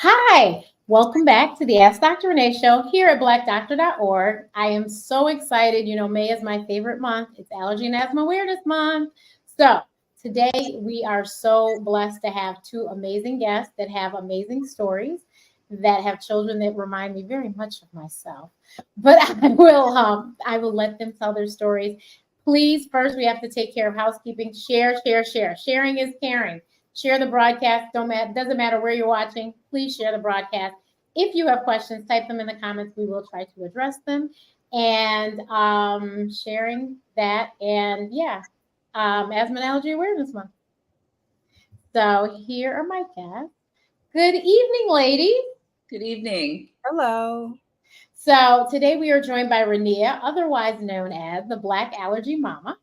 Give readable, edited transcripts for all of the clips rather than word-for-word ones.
Hi, welcome back to the Ask Dr. Renee show here at blackdoctor.org. I am so excited. May is my favorite month. It's Allergy and Asthma Awareness Month. So, today we are so blessed to have two amazing guests that have amazing stories that have children that remind me very much of myself. But I will let them tell their stories. Please, first we have to take care of housekeeping. Share, share, share. Sharing is caring. Share the broadcast. Doesn't matter where you're watching. Please share the broadcast. If you have questions, type them in the comments. We will try to address them. And sharing that, and yeah, Asthma and Allergy Awareness Month. So here are my guests. Good evening, ladies. Good evening. Hello. So today we are joined by Renia, otherwise known as the BlackAllergyMama,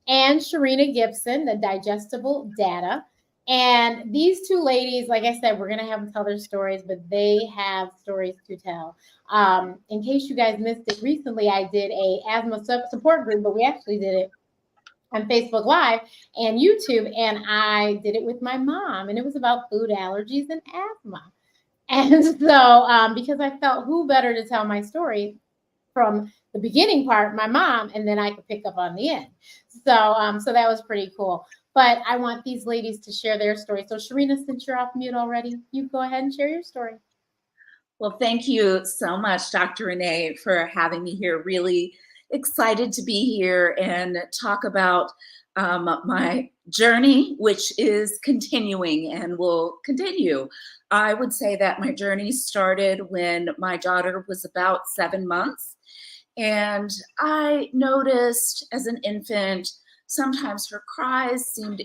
and Sherrina Gibson, the digestible data. And these two ladies, like I said, we're going to have them tell their stories, but they have stories to tell. In case you guys missed it, recently I did a asthma support group, but we actually did it on Facebook Live and YouTube, and I did it with my mom, and it was about food allergies and asthma. And so, because I felt who better to tell my story from the beginning part, my mom, and then I could pick up on the end. So that was pretty cool. But I want these ladies to share their story. So Sherrina, since you're off mute already, you go ahead and share your story. Well, thank you so much, Dr. Renee, for having me here. Really excited to be here and talk about my journey, which is continuing and will continue. I would say that my journey started when my daughter was about 7 months. And I noticed as an infant, sometimes her cries seemed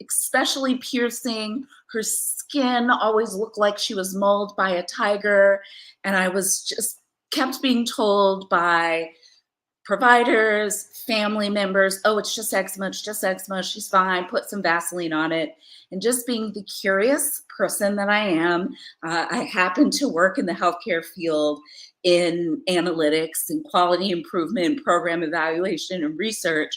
especially piercing. Her skin always looked like she was mauled by a tiger. And I was just kept being told by providers, family members, oh, it's just eczema, she's fine, put some Vaseline on it. And just being the curious person that I am, I happen to work in the healthcare field in analytics and quality improvement, program evaluation and research,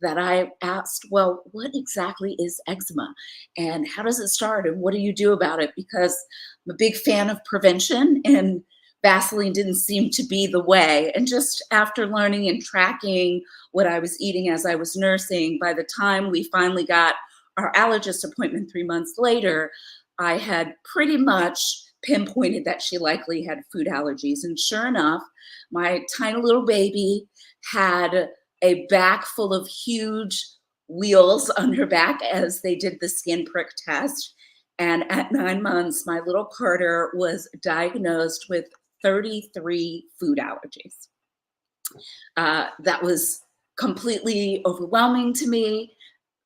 that I asked, well, what exactly is eczema and how does it start and what do you do about it? Because I'm a big fan of prevention and Vaseline didn't seem to be the way. And just after learning and tracking what I was eating as I was nursing, by the time we finally got our allergist appointment 3 months later, I had pretty much pinpointed that she likely had food allergies. And sure enough, my tiny little baby had a back full of huge wheels on her back as they did the skin prick test. And at 9 months, my little Carter was diagnosed with 33 food allergies. That was completely overwhelming to me.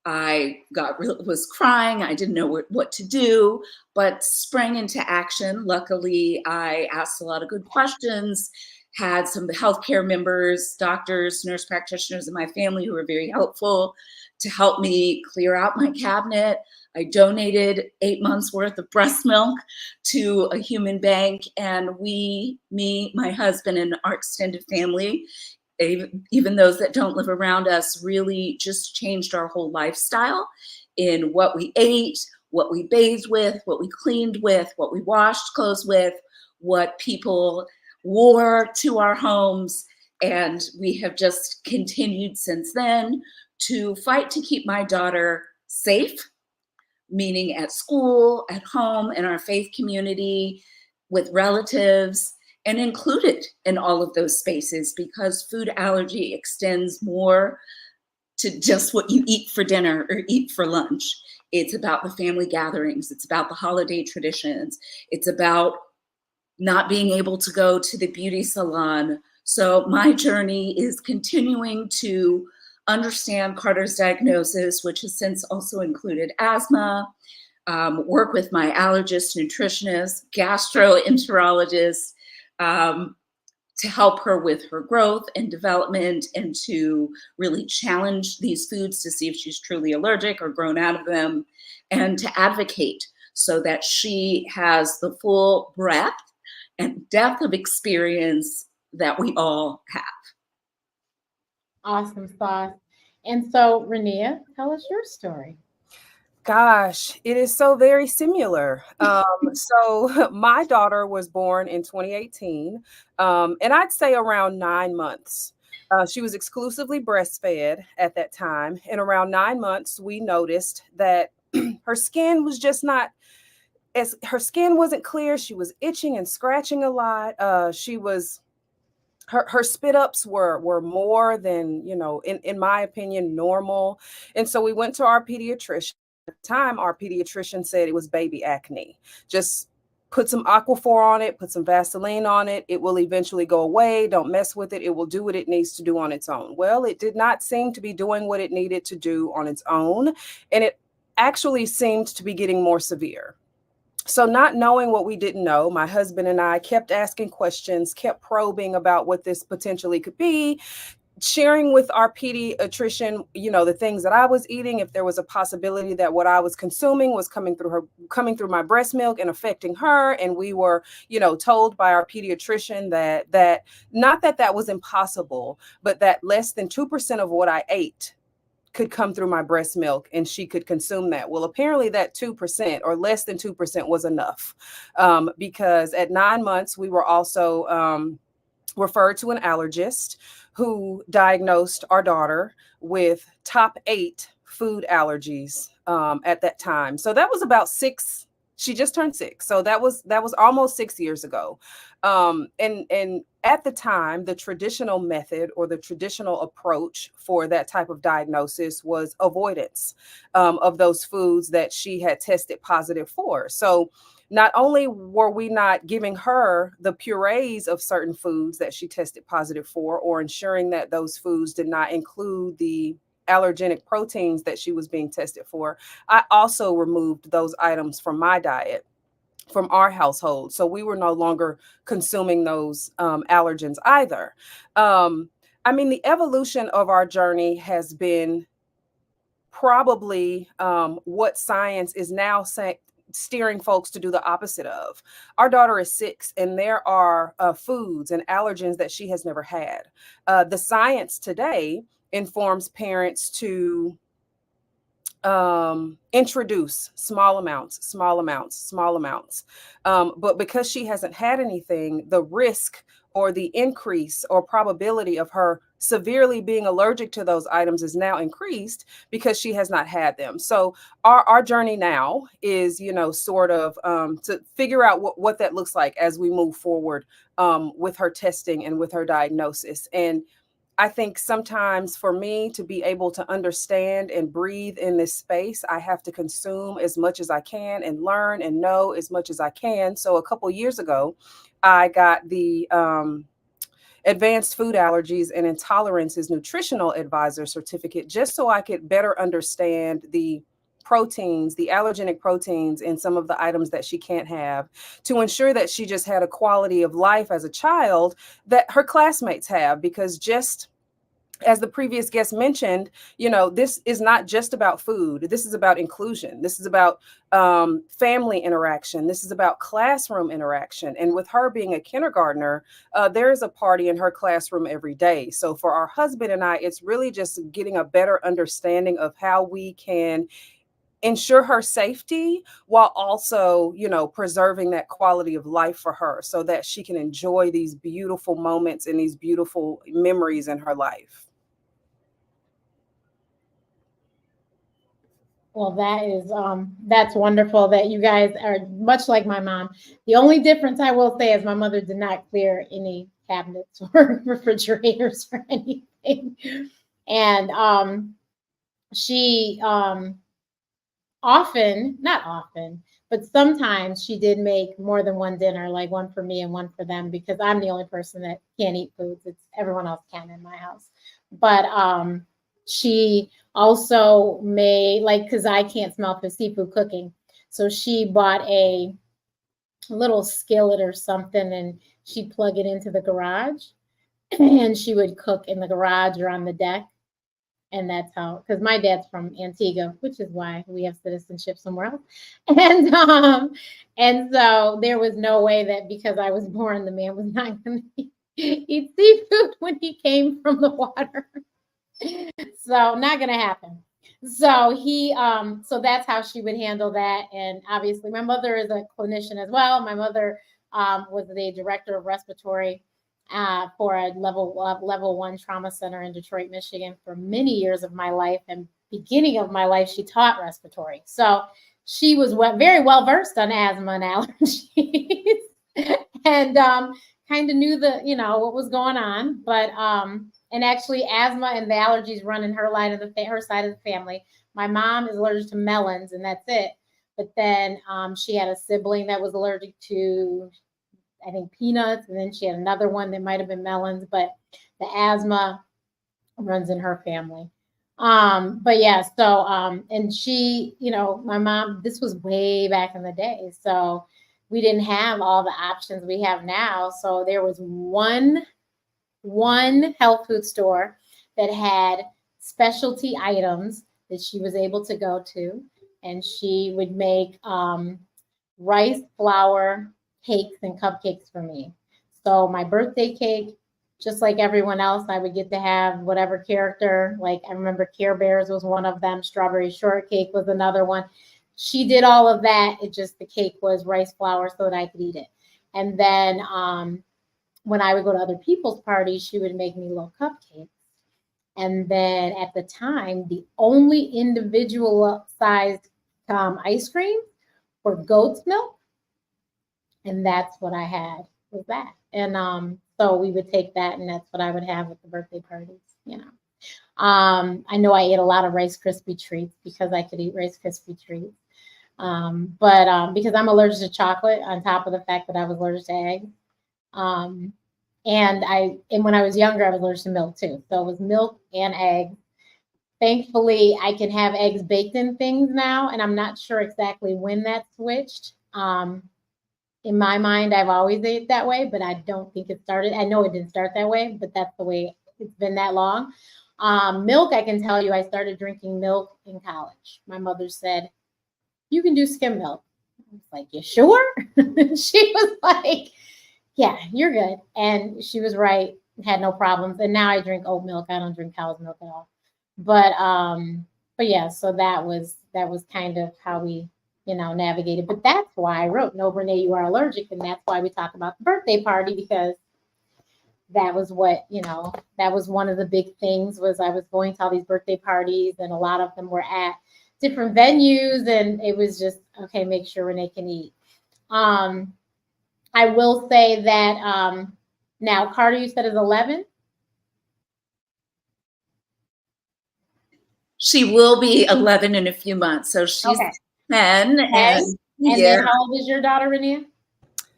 I was crying. I didn't know what to do, but sprang into action. Luckily, I asked a lot of good questions, had some healthcare members, doctors, nurse practitioners in my family who were very helpful to help me clear out my cabinet. I donated 8 months worth of breast milk to a human bank, and me, my husband, and our extended family, even those that don't live around us, really just changed our whole lifestyle in what we ate, what we bathed with, what we cleaned with, what we washed clothes with, what people wore to our homes. And we have just continued since then to fight to keep my daughter safe, meaning at school, at home, in our faith community, with relatives, and included in all of those spaces, because food allergy extends more to just what you eat for dinner or eat for lunch. It's about the family gatherings. It's about the holiday traditions. It's about not being able to go to the beauty salon. So my journey is continuing to understand Carter's diagnosis, which has since also included asthma, work with my allergist, nutritionist, gastroenterologist, to help her with her growth and development and to really challenge these foods to see if she's truly allergic or grown out of them, and to advocate so that she has the full breadth and depth of experience that we all have. Awesome sauce. And so, Renia, tell us your story. Gosh, it is so very similar. So my daughter was born in 2018, and I'd say around 9 months. She was exclusively breastfed at that time, and around 9 months, we noticed that her skin was just not as her skin wasn't clear. She was itching and scratching a lot. She was her spit ups were more than, in my opinion, normal. And so we went to our pediatrician. At the time, our pediatrician said it was baby acne. Just put some Aquaphor on it, put some Vaseline on it. It will eventually go away. Don't mess with it. It will do what it needs to do on its own. Well, it did not seem to be doing what it needed to do on its own. And it actually seemed to be getting more severe. So not knowing what we didn't know, my husband and I kept asking questions, kept probing about what this potentially could be, sharing with our pediatrician, the things that I was eating, if there was a possibility that what I was consuming was coming through my breast milk and affecting her. And we were, told by our pediatrician that not that was impossible, but that less than 2% of what I ate could come through my breast milk and she could consume that. Well, apparently that 2% or less than 2% was enough, because at 9 months, we were also referred to an allergist who diagnosed our daughter with top 8 food allergies at that time. So that was about 6. She just turned 6. So that was almost 6 years ago. And at the time, the traditional method or the traditional approach for that type of diagnosis was avoidance of those foods that she had tested positive for. So not only were we not giving her the purees of certain foods that she tested positive for, or ensuring that those foods did not include the allergenic proteins that she was being tested for, I also removed those items from my diet, from our household. So we were no longer consuming those allergens either. The evolution of our journey has been probably what science is now steering folks to do the opposite of. Our daughter is 6, and there are foods and allergens that she has never had. The science today informs parents to introduce small amounts. But because she hasn't had anything, the risk or the increase or probability of her severely being allergic to those items is now increased because she has not had them. So our journey now is, sort of to figure out what that looks like as we move forward with her testing and with her diagnosis. And I think sometimes for me to be able to understand and breathe in this space, I have to consume as much as I can and learn and know as much as I can. So a couple years ago, I got the Advanced Food Allergies and Intolerances Nutritional Advisor certificate, just so I could better understand the proteins, the allergenic proteins in some of the items that she can't have, to ensure that she just had a quality of life as a child that her classmates have. Because just as the previous guest mentioned, this is not just about food. This is about inclusion. This is about family interaction. This is about classroom interaction. And with her being a kindergartner, there is a party in her classroom every day. So for our husband and I, it's really just getting a better understanding of how we can ensure her safety while also, preserving that quality of life for her so that she can enjoy these beautiful moments and these beautiful memories in her life. Well, that's wonderful that you guys are much like my mom. The only difference I will say is my mother did not clear any cabinets or refrigerators for anything. And she not often, but sometimes she did make more than one dinner, like one for me and one for them, because I'm the only person that can't eat foods. It's everyone else can in my house. But she also made, because I can't smell for seafood cooking. So she bought a little skillet or something and she'd plug it into the garage and she would cook in the garage or on the deck. And that's how, because my dad's from Antigua, which is why we have citizenship somewhere else. And so there was no way that because I was born, the man was not going to eat seafood when he came from the water. So not going to happen. So so that's how she would handle that. And obviously my mother is a clinician as well. My mother was the director of respiratory for a level 1 trauma center in Detroit, Michigan for many years of my life. And beginning of my life, she taught respiratory. So she was very well versed on asthma and allergies and kind of knew what was going on. But and actually asthma and the allergies run in her her side of the family. My mom is allergic to melons and that's it. But then she had a sibling that was allergic to, I think, peanuts, and then she had another one that might have been melons, but the asthma runs in her family. But yeah, so and she, my mom, this was way back in the day, so we didn't have all the options we have now. So there was one health food store that had specialty items that she was able to go to, and she would make rice flour cakes and cupcakes for me. So my birthday cake, just like everyone else, I would get to have whatever character. Like I remember Care Bears was one of them. Strawberry shortcake was another one. She did all of that. It just, the cake was rice flour so that I could eat it. And then when I would go to other people's parties, she would make me little cupcakes. And then at the time, the only individual sized ice cream were goat's milk. And that's what I had with that. And so we would take that, and that's what I would have at the birthday parties, I know I ate a lot of Rice Krispie treats because I could eat Rice Krispie treats. But because I'm allergic to chocolate, on top of the fact that I was allergic to eggs. And when I was younger, I was allergic to milk too. So it was milk and eggs. Thankfully, I can have eggs baked in things now, and I'm not sure exactly when that switched. In my mind, I've always ate that way, but I don't think it started. I know it didn't start that way, but that's the way it's been that long. Milk, I can tell you, I started drinking milk in college. My mother said, "You can do skim milk." I was like, "You sure?" She was like, "Yeah, you're good." And she was right, had no problems. And now I drink oat milk. I don't drink cow's milk at all. But yeah, so that was kind of how we navigated. But that's why I wrote "No, Renee, you are allergic," and that's why we talk about the birthday party, because that was what that was one of the big things. Was I was going to all these birthday parties, and a lot of them were at different venues, and it was just, okay, make sure Renee can eat. I will say that now Carter, you said, is 11. She will be 11 in a few months, so she's Okay. 10. And then how old is your daughter, Renee?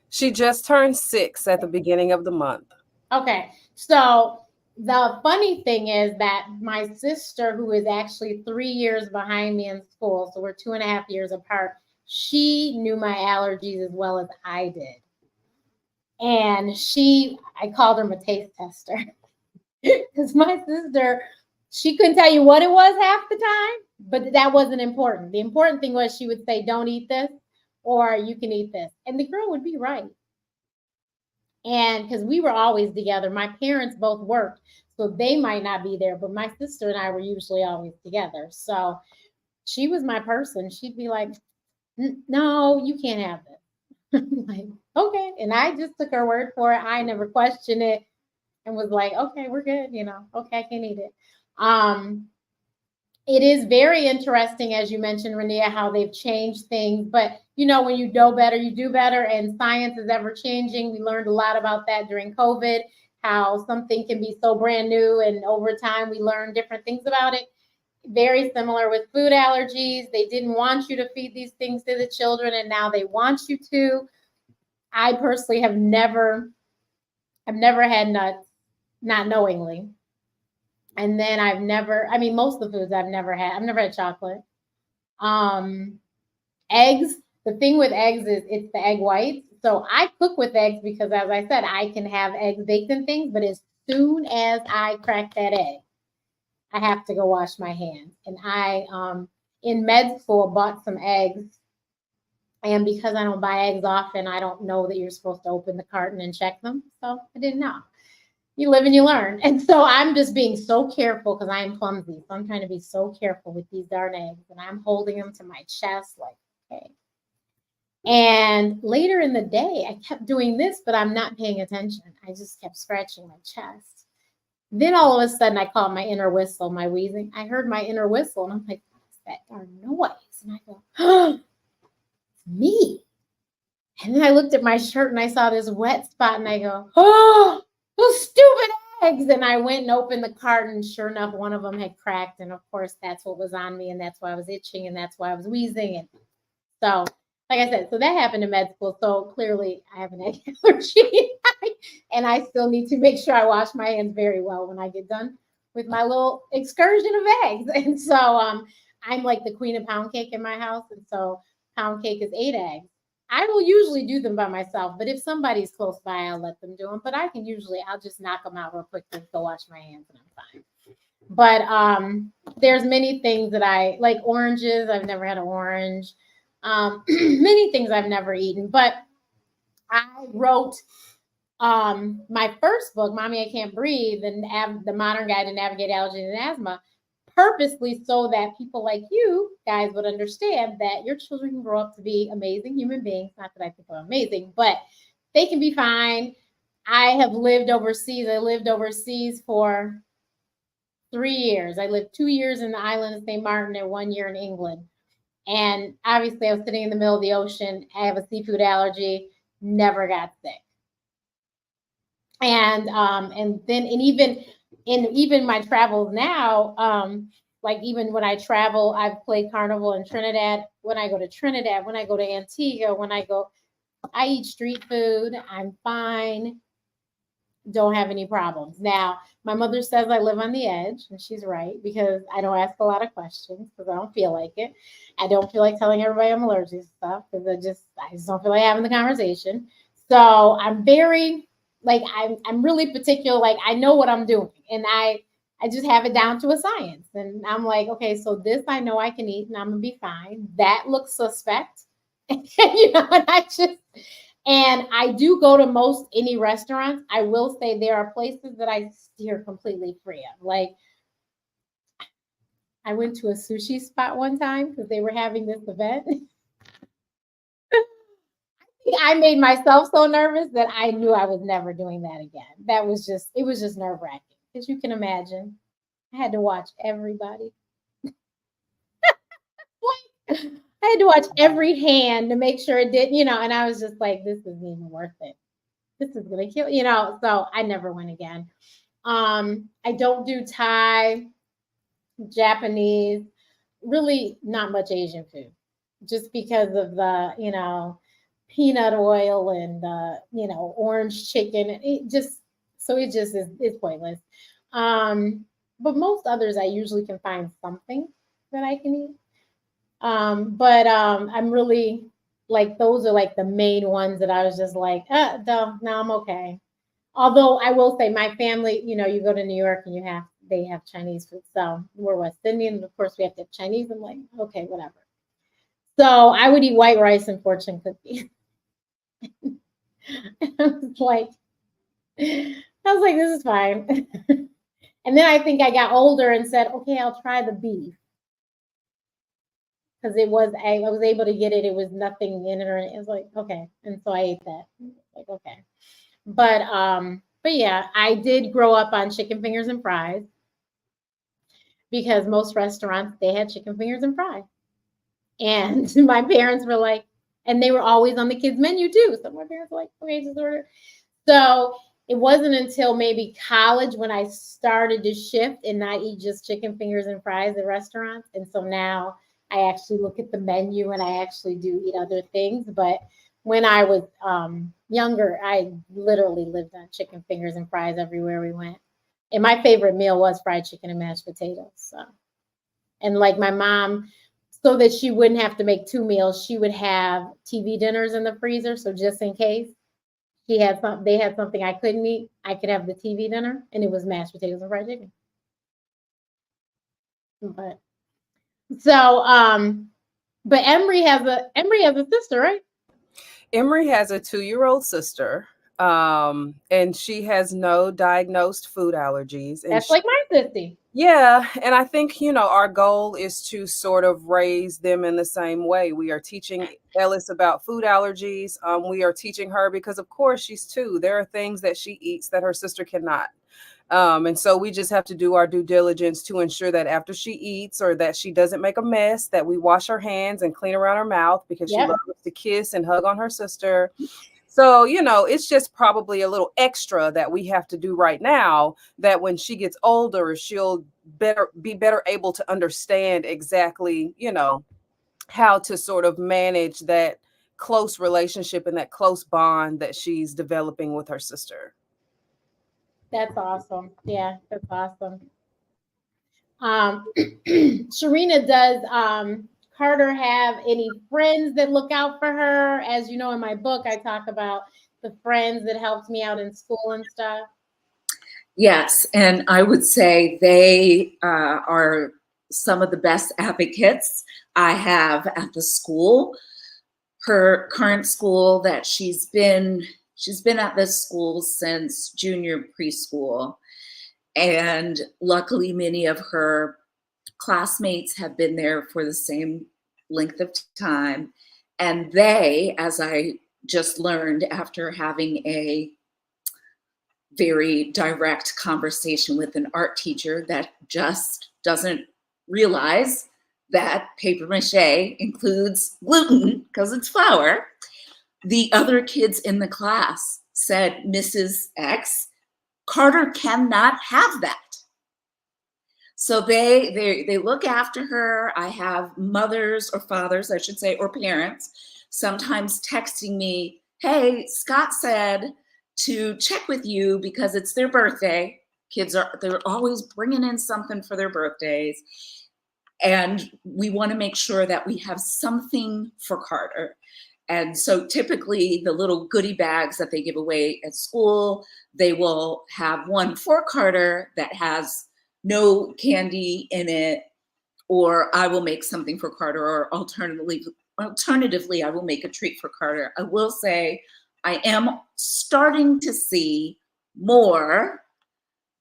She just turned 6 at the beginning of the month. Okay. So the funny thing is that my sister, who is actually 3 years behind me in school, so we're 2.5 years apart, she knew my allergies as well as I did. And I called her my taste tester. Because my sister, she couldn't tell you what it was half the time, but that wasn't important. The important thing was she would say, "Don't eat this," or "You can eat this." And the girl would be right. And because we were always together, my parents both worked, so they might not be there, but my sister and I were usually always together. So she was my person. She'd be like, "No, you can't have this." I'm like, okay. And I just took her word for it. I never questioned it and was like, okay, we're good. Okay, I can eat it. It is very interesting, as you mentioned, Renia, how they've changed things. But, when you know better, you do better. And science is ever changing. We learned a lot about that during COVID, how something can be so brand new. And over time, we learn different things about it. Very similar with food allergies. They didn't want you to feed these things to the children, and now they want you to. I personally have never had nuts, not knowingly. And then most of the foods I've never had chocolate. Eggs, the thing with eggs is it's the egg whites. So I cook with eggs because, as I said, I can have eggs baked in things, but as soon as I crack that egg, I have to go wash my hands. And I, in med school, bought some eggs. And because I don't buy eggs often, I don't know that you're supposed to open the carton and check them. So I didn't know. You live and you learn. And so I'm just being so careful because I am clumsy. So I'm trying to be so careful with these darn eggs. And I'm holding them to my chest like, okay. And later in the day, I kept doing this, but I'm not paying attention. I just kept scratching my chest. Then all of a sudden, I caught my inner whistle, my wheezing. I heard my inner whistle, and I'm like, what's that darn noise? And I go, oh, it's me. And then I looked at my shirt, and I saw this wet spot, and I go, oh, those stupid eggs. And I went and opened the carton, and sure enough, one of them had cracked. And of course, that's what was on me, and that's why I was itching, and that's why I was wheezing. And so, like I said, so that happened in med school. So clearly I have an egg allergy and I still need to make sure I wash my hands very well when I get done with my little excursion of eggs. And so I'm like the queen of pound cake in my house. And so pound cake is 8 eggs. I will usually do them by myself, but if somebody's close by, I'll let them do them. But I'll just knock them out real quick and go wash my hands and I'm fine. But there's many things that I like. Oranges. I've never had an orange. Many things I've never eaten, but I wrote my first book, Mommy, I Can't Breathe, and the Modern Guide to Navigate Allergies and Asthma, purposely so that people like you guys would understand that your children can grow up to be amazing human beings. Not that I think I'm amazing, but they can be fine. I have lived overseas. I lived overseas for 3 years. I lived 2 years in the island of St. Martin and 1 year in England. And obviously, I was sitting in the middle of the ocean. I have a seafood allergy. Never got sick. And even my travels now, like even when I travel, I've played carnival in Trinidad. When I go to Trinidad, when I go to Antigua, I eat street food. I'm fine. Don't have any problems. Now, my mother says I live on the edge, and she's right, because I don't ask a lot of questions because I don't feel like it. I don't feel like telling everybody I'm allergic to stuff because I just don't feel like having the conversation. So I'm very, like, I'm really particular. Like, I know what I'm doing, and I just have it down to a science. And I'm like, okay, so this I know I can eat, and I'm gonna be fine. That looks suspect, and and I do go to most any restaurants. I will say there are places that I steer completely free of. Like, I went to a sushi spot one time because they were having this event. I made myself so nervous that I knew I was never doing that again. It was just nerve-wracking. As you can imagine, I had to watch everybody. I had to watch every hand to make sure it did, and I was just like, this isn't even worth it. This is gonna kill, so I never went again. I don't do Thai, Japanese, really not much Asian food, just because of the, peanut oil and orange chicken. It's pointless. But most others I usually can find something that I can eat. I'm really like, those are like the main ones that I was just like, no, I'm okay. Although I will say my family, you go to New York and they have Chinese food. So we're West Indian, and of course we have to have Chinese. I'm like, okay, whatever. So I would eat white rice and fortune cookies. I was like, this is fine. And then I think I got older and said, okay, I'll try the beef. Because I was able to get it. It was nothing in it, or it was like, okay. And so I ate that. Like, okay. But yeah, I did grow up on chicken fingers and fries because most restaurants, they had chicken fingers and fries. And my parents were like, and they were always on the kids' menu too. So my parents were like, okay, just order. So it wasn't until maybe college when I started to shift and not eat just chicken fingers and fries at restaurants. And so now I actually look at the menu and I actually do eat other things. But when I was younger, I literally lived on chicken fingers and fries everywhere we went. And my favorite meal was fried chicken and mashed potatoes. So, and like my mom, so that she wouldn't have to make 2 meals, she would have TV dinners in the freezer. So just in case they had something I couldn't eat, I could have the TV dinner, and it was mashed potatoes and fried chicken. But Emery has a sister, right? Emery has a 2-year-old sister. And she has no diagnosed food allergies. And That's like my sissy. yeah, and I think, our goal is to sort of raise them in the same way. We are teaching Ellis about food allergies. We are teaching her because, of course, she's 2. There are things that she eats that her sister cannot. And so we just have to do our due diligence to ensure that after she eats or that she doesn't make a mess, that we wash her hands and clean around her mouth because she loves to kiss and hug on her sister. So, it's just probably a little extra that we have to do right now that when she gets older, she'll be better able to understand exactly, how to sort of manage that close relationship and that close bond that she's developing with her sister. That's awesome. Yeah, that's awesome. Sherrina, does Carter have any friends that look out for her? As you know, in my book, I talk about the friends that helped me out in school and stuff. Yes, and I would say they are some of the best advocates I have at the school. Her current school that she's been at this school since junior preschool. And luckily, many of her classmates have been there for the same length of time. And they, as I just learned after having a very direct conversation with an art teacher that just doesn't realize that paper mache includes gluten because it's flour, the other kids in the class said, Mrs. X, Carter cannot have that. So they look after her. I have mothers or fathers, I should say, or parents, sometimes texting me, hey, Scott said to check with you because it's their birthday. They're always bringing in something for their birthdays. And we want to make sure that we have something for Carter. And so typically the little goodie bags that they give away at school, they will have one for Carter that has no candy in it, or I will make something for Carter, or alternatively, I will make a treat for Carter. I will say I am starting to see more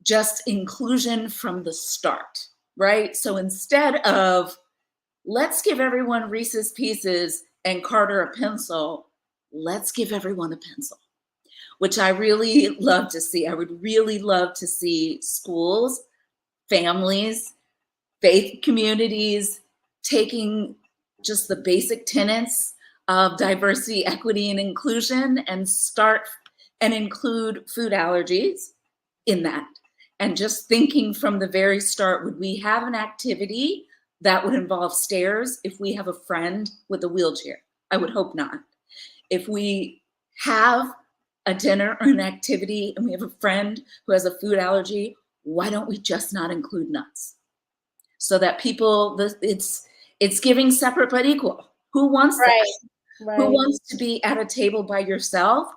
just inclusion from the start, right? So instead of let's give everyone Reese's Pieces and Carter a pencil, let's give everyone a pencil, which I really love to see. I would really love to see schools, families, faith communities taking just the basic tenets of diversity, equity, and inclusion and start and include food allergies in that. And just thinking from the very start, would we have an activity that would involve stairs if we have a friend with a wheelchair? I would hope not. If we have a dinner or an activity and we have a friend who has a food allergy, why don't we just not include nuts? So that it's giving separate but equal. Who wants that? Right. Who wants to be at a table by yourself?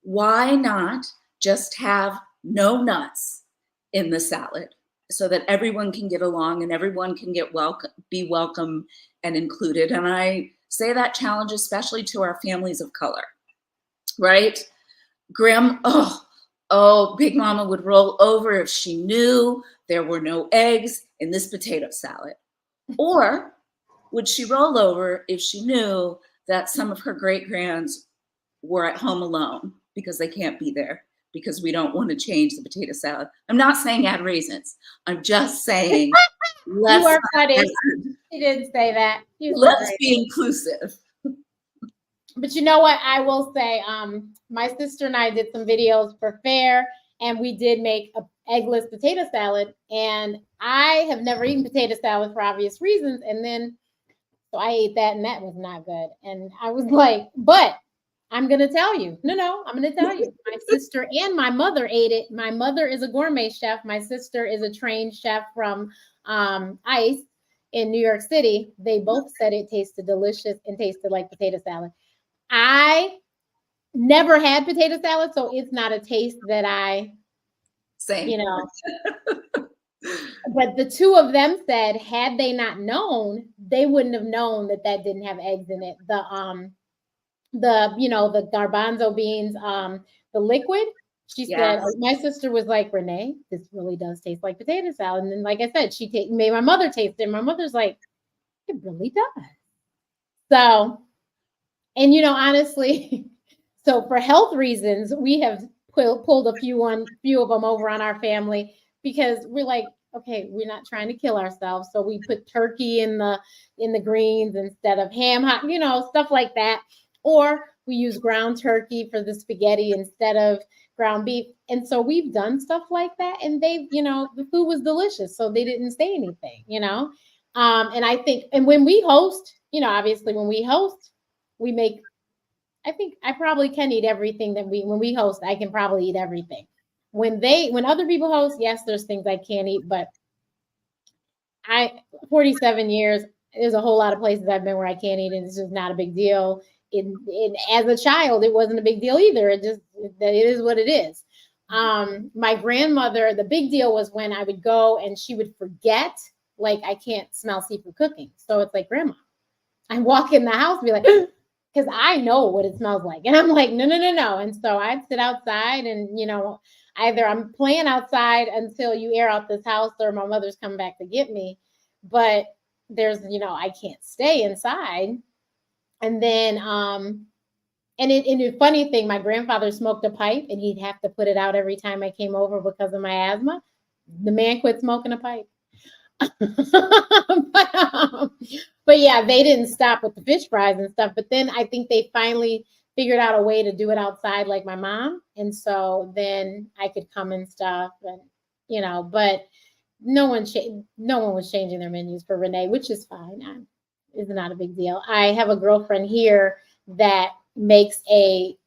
Why not just have no nuts in the salad so that everyone can get along and everyone can be welcome and included? And I say that challenge especially to our families of color, right? Big Mama would roll over if she knew there were no eggs in this potato salad. Or would she roll over if she knew that some of her great-grands were at home alone because they can't be there because we don't want to change the potato salad? I'm not saying add raisins. I'm just saying let's you are funny. She didn't say that. Let's be inclusive. But you know what? I will say, my sister and I did some videos for FAIR, and we did make an eggless potato salad. And I have never eaten potato salad for obvious reasons. And then, so I ate that, and that was not good. And I was like, but I'm going to tell you. No, I'm going to tell you. My sister and my mother ate it. My mother is a gourmet chef. My sister is a trained chef from ICE in New York City. They both said it tasted delicious and tasted like potato salad. I never had potato salad, so it's not a taste that I, but the two of them said, had they not known, they wouldn't have known that didn't have eggs in it. the garbanzo beans, the liquid. She said, Yes. my sister was like, Renee, this really does taste like potato salad. And then, like I said, made my mother taste it. My mother's like, it really does. So, and honestly, so for health reasons, we have pulled a few of them over on our family because we're like, okay, we're not trying to kill ourselves. So we put turkey in the greens instead of ham, stuff like that. Or we use ground turkey for the spaghetti instead of ground beef. And so we've done stuff like that. And the food was delicious. So they didn't say anything. And I think, and when we host, obviously when we host, we make, I think I probably can eat everything when we host, I can probably eat everything. When other people host, yes, there's things I can't eat, but 47 years, there's a whole lot of places I've been where I can't eat, and it's just not a big deal. As a child, it wasn't a big deal either. It is what it is. My grandmother, the big deal was when I would go and she would forget, like, I can't smell seafood cooking. So it's like, Grandma, I walk in the house and be like, because I know what it smells like. And I'm like, no. And so I'd sit outside and, either I'm playing outside until you air out this house or my mother's coming back to get me. But there's, I can't stay inside. And then, and the funny thing, my grandfather smoked a pipe and he'd have to put it out every time I came over because of my asthma. The man quit smoking a pipe. but yeah, they didn't stop with the fish fries and stuff. But then I think they finally figured out a way to do it outside, like my mom. And so then I could come and stuff, and but no one was changing their menus for Renee, which is fine. It's not a big deal. I have a girlfriend here that makes a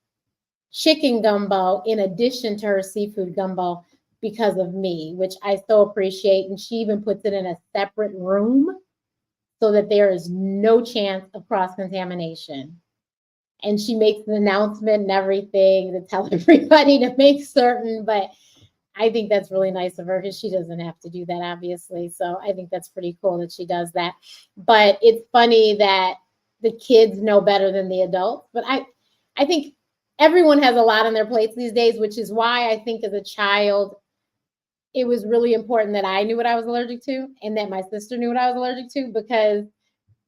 chicken gumbo in addition to her seafood gumbo because of me, which I so appreciate. And she even puts it in a separate room so that there is no chance of cross-contamination. And she makes an announcement and everything to tell everybody to make certain. But I think that's really nice of her because she doesn't have to do that, obviously. So I think that's pretty cool that she does that. But it's funny that the kids know better than the adults. But I think everyone has a lot on their plates these days, which is why I think as a child, it was really important that I knew what I was allergic to and that my sister knew what I was allergic to, because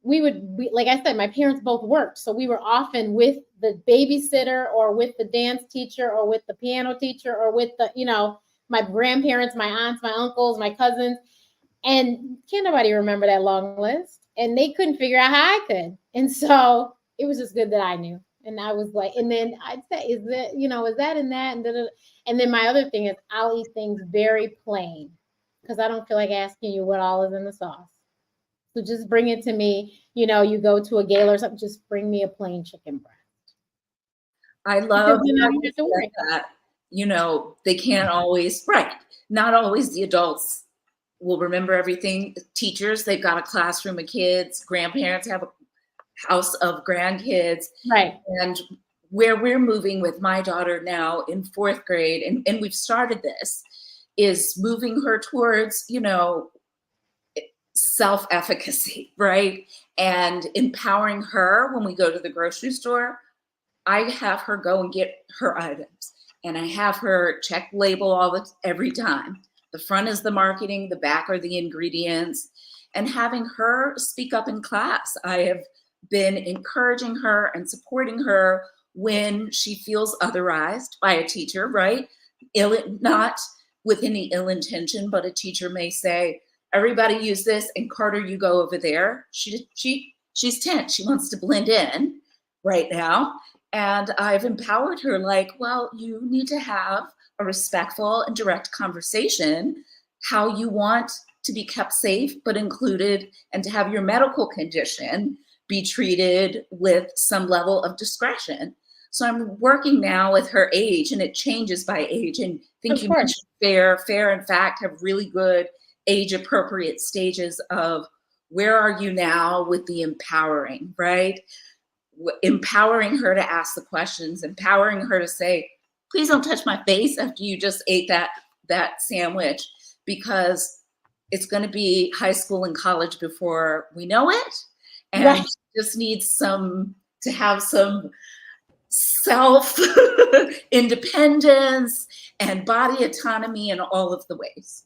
like I said, my parents both worked. So we were often with the babysitter or with the dance teacher or with the piano teacher or with my grandparents, my aunts, my uncles, my cousins. And can't nobody remember that long list. And they couldn't figure out how I could. And so it was just good that I knew. And I was like, and then I'd say, is that in that? And then my other thing is I'll eat things very plain because I don't feel like asking you what all is in the sauce. So just bring it to me. You go to a gala or something, just bring me a plain chicken breast. I love that. They can't always, right. Not always the adults will remember everything. Teachers, they've got a classroom of kids. Grandparents have a house of grandkids. Right. And where we're moving with my daughter now in 4th grade, and we've started this, is moving her towards, self-efficacy, right? And empowering her when we go to the grocery store. I have her go and get her items, and I have her check label every time. The front is the marketing, the back are the ingredients, and having her speak up in class. I have been encouraging her and supporting her when she feels otherized by a teacher, right? Not with any ill intention, but a teacher may say, everybody use this, and Carter, you go over there. She's tense. She wants to blend in right now. And I've empowered her, like, well, you need to have a respectful and direct conversation, how you want to be kept safe but included, and to have your medical condition be treated with some level of discretion. So I'm working now with her age, and it changes by age. And I think you mentioned fair in fact have really good age appropriate stages of where are you now with the empowering, right? Empowering her to ask the questions, empowering her to say, please don't touch my face after you just ate that sandwich, because it's going to be high school and college before we know it. And just needs to have some self independence and body autonomy in all of the ways.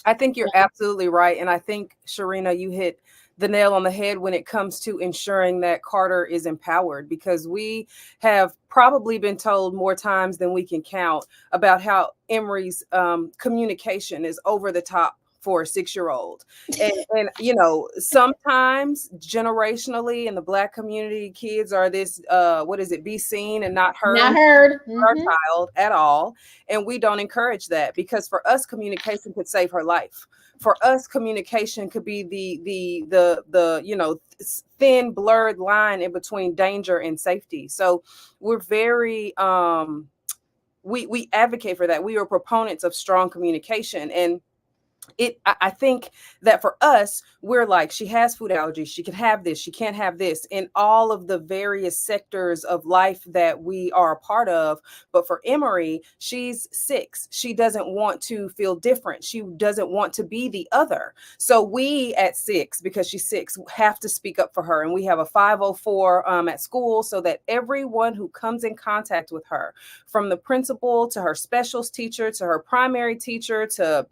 I think you're absolutely right. And I think, Sherrina, you hit the nail on the head when it comes to ensuring that Carter is empowered, because we have probably been told more times than we can count about how Emory's communication is over the top for a 6-year-old. And you know, sometimes generationally in the Black community, kids are this, what is it, be seen and not heard. Not heard. Our child at all. And we don't encourage that, because for us, communication could save her life. For us, communication could be the you know, thin blurred line in between danger and safety. So we're very we advocate for that. We are proponents of strong communication. And I think that for us, we're like, she has food allergies, she can have this, she can't have this, in all of the various sectors of life that we are a part of. But for Emory, she's 6. She doesn't want to feel different. She doesn't want to be the other. So we at 6, because she's 6, have to speak up for her. And we have a 504 at school, so that everyone who comes in contact with her, from the principal to her specials teacher to her primary teacher to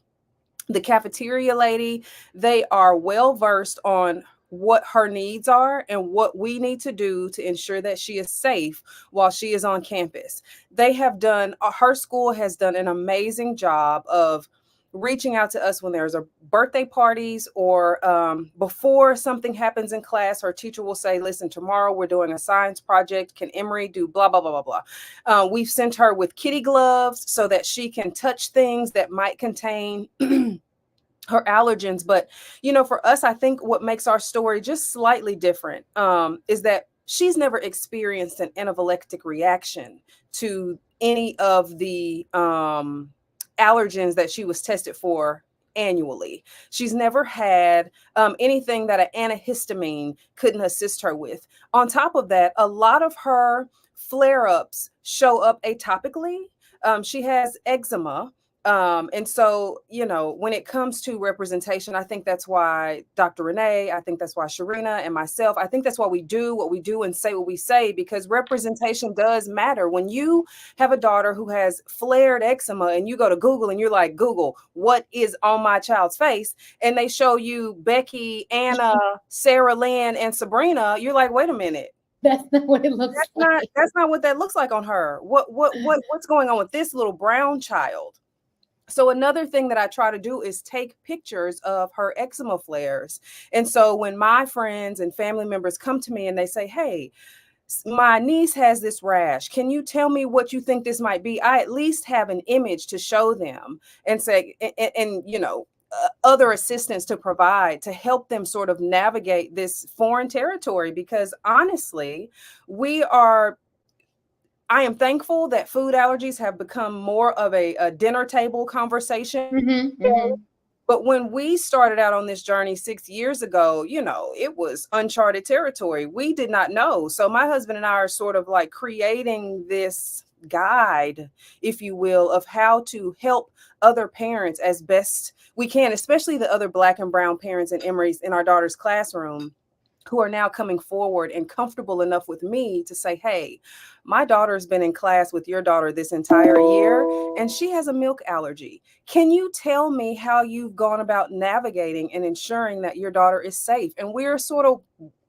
the cafeteria lady, they are well versed on what her needs are and what we need to do to ensure that she is safe while she is on campus. They have done, her school has done an amazing job of reaching out to us when there's a birthday parties or before something happens in class. Her teacher will say, listen, tomorrow we're doing a science project. Can Emory do blah, blah, blah, blah, blah. We've sent her with kitty gloves so that she can touch things that might contain her allergens. But, you know, for us, I think what makes our story just slightly different is that she's never experienced an anaphylactic reaction to any of the allergens that she was tested for annually. She's never had anything that an antihistamine couldn't assist her with. On top of that, a lot of her flare-ups show up atopically. She has eczema. And so, you know, when it comes to representation, I think that's why Dr. Renee, I think that's why Sherrina and myself, I think that's why we do what we do and say what we say, because representation does matter. When you have a daughter who has flared eczema and you go to Google and you're like, Google, what is on my child's face? And they show you Becky, Anna, Sarah Lynn, and Sabrina, you're like, wait a minute. That's not what it looks like. That's not what that looks like on her. What's going on with this little brown child? So another thing that I try to do is take pictures of her eczema flares. And so when my friends and family members come to me and they say, hey, my niece has this rash, can you tell me what you think this might be? I at least have an image to show them and say, and you know, other assistance to provide to help them sort of navigate this foreign territory. Because honestly, I am thankful that food allergies have become more of a dinner table conversation. But when we started out on this journey 6 years ago, you know, it was uncharted territory. We did not know. So my husband and I are sort of like creating this guide, if you will, of how to help other parents as best we can, especially the other Black and brown parents in Emory's, in our daughter's classroom, who are now coming forward and comfortable enough with me to say, hey, my daughter's been in class with your daughter this entire year, and she has a milk allergy. Can you tell me how you've gone about navigating and ensuring that your daughter is safe? And we're sort of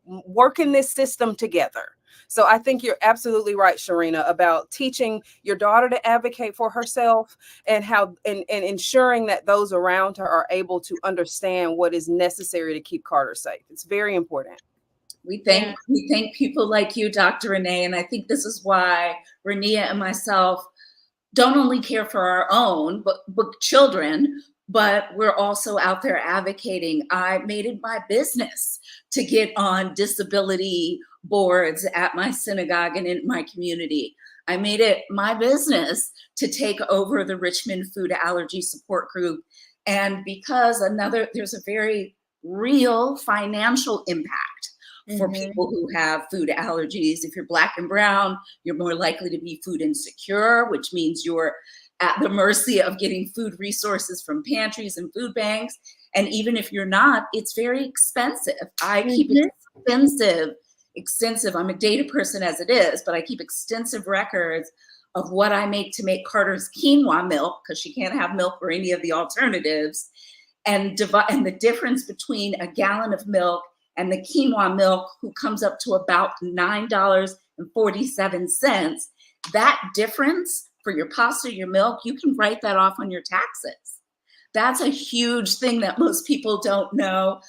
working this system together. So I think you're absolutely right, Sherrina, about teaching your daughter to advocate for herself and how and ensuring that those around her are able to understand what is necessary to keep Carter safe. It's very important. We thank people like you, Dr. Renee, and I think this is why Renia and myself don't only care for our own but children, but we're also out there advocating. I made it my business to get on disability boards at my synagogue and in my community. I made it my business to take over the Richmond Food Allergy Support Group. And because there's a very real financial impact for people who have food allergies. If you're Black and brown, you're more likely to be food insecure, which means you're at the mercy of getting food resources from pantries and food banks. And even if you're not, it's very expensive. I keep it expensive extensive, I'm a data person as it is, but I keep extensive records of what I make to make Carter's quinoa milk, because she can't have milk or any of the alternatives, and the difference between a gallon of milk and the quinoa milk, who comes up to about $9.47. That difference for your pasta, your milk, you can write that off on your taxes. That's a huge thing that most people don't know,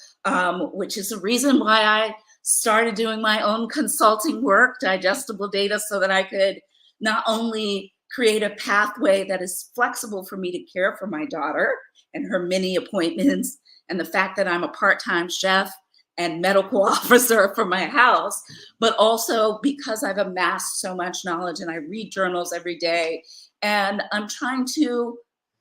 which is the reason why I started doing my own consulting work, digestible data, so that I could not only create a pathway that is flexible for me to care for my daughter and her many appointments, and the fact that I'm a part-time chef and medical officer for my house, but also because I've amassed so much knowledge and I read journals every day, and I'm trying to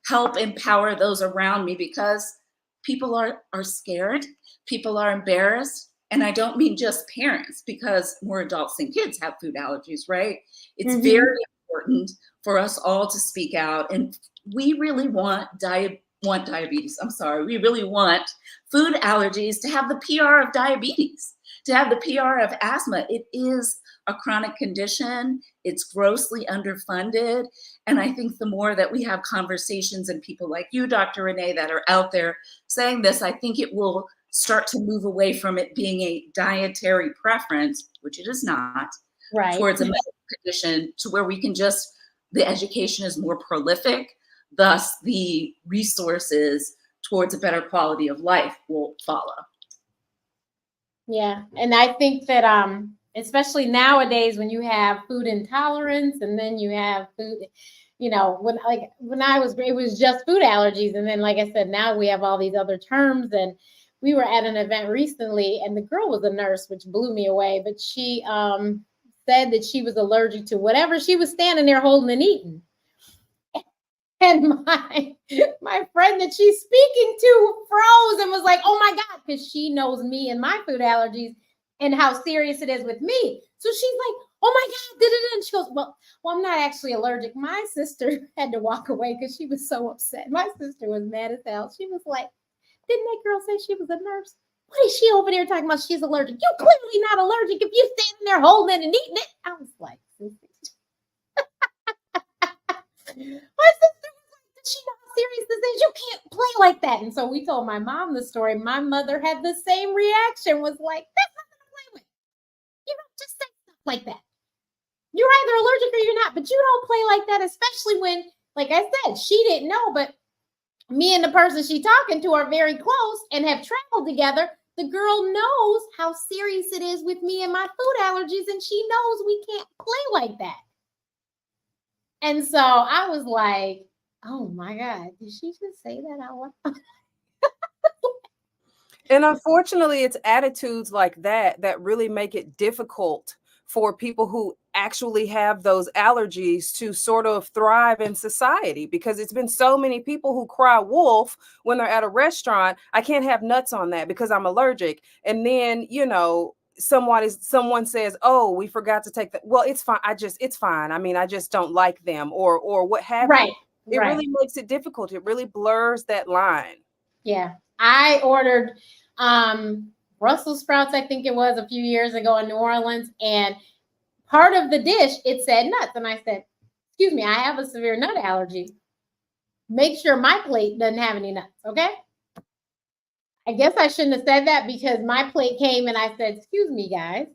help empower those around me, because people are scared, people are embarrassed, and I don't mean just parents, because more adults than kids have food allergies, right? It's very important for us all to speak out, and we really want diabetes. I'm sorry, we really want food allergies to have the PR of diabetes, to have the PR of asthma. It is a chronic condition. It's grossly underfunded. And I think the more that we have conversations and people like you, Dr. Renee, that are out there saying this, I think it will start to move away from it being a dietary preference, which it is not, Right. towards a medical condition, to where we can just, the education is more prolific, thus the resources towards a better quality of life will follow. Yeah. And I think that especially nowadays, when you have food intolerance, and then you have food, you know, when I was, it was just food allergies. And then, like I said, now we have all these other terms. And we were at an event recently, and the girl was a nurse, which blew me away. But she said that she was allergic to whatever she was standing there holding and eating. And my friend that she's speaking to froze and was like, oh my God, because she knows me and my food allergies and how serious it is with me. So she's like, oh my God, and she goes, well, I'm not actually allergic. My sister had to walk away because she was so upset. My sister was mad as hell. She was like, didn't that girl say she was a nurse? What is she over there talking about? She's allergic. You're clearly not allergic if you're standing there holding it and eating it. I was like, my sister was like, did she know how serious this is? You can't play like that. And so we told my mom the story. My mother had the same reaction, was like, that's nothing to play with. You don't just say stuff like that. You're either allergic or you're not, but you don't play like that, especially when, like I said, she didn't know, but me and the person she's talking to are very close and have traveled together. The girl knows how serious it is with me and my food allergies, and she knows we can't play like that. And so I was like, oh my God, did she just say that out loud? And unfortunately, it's attitudes like that that really make it difficult for people who actually have those allergies to sort of thrive in society, because it's been so many people who cry wolf when they're at a restaurant. I can't have nuts on that because I'm allergic. And then, you know, someone says, oh, we forgot to take that. Well, it's fine. It's fine. I mean, I just don't like them, or what have you. It really makes it difficult. It really blurs that line. Yeah. I ordered Brussels sprouts, I think it was, a few years ago in New Orleans, and part of the dish, it said nuts. And I said, excuse me, I have a severe nut allergy. Make sure my plate doesn't have any nuts, okay? I guess I shouldn't have said that, because my plate came and I said, excuse me, guys,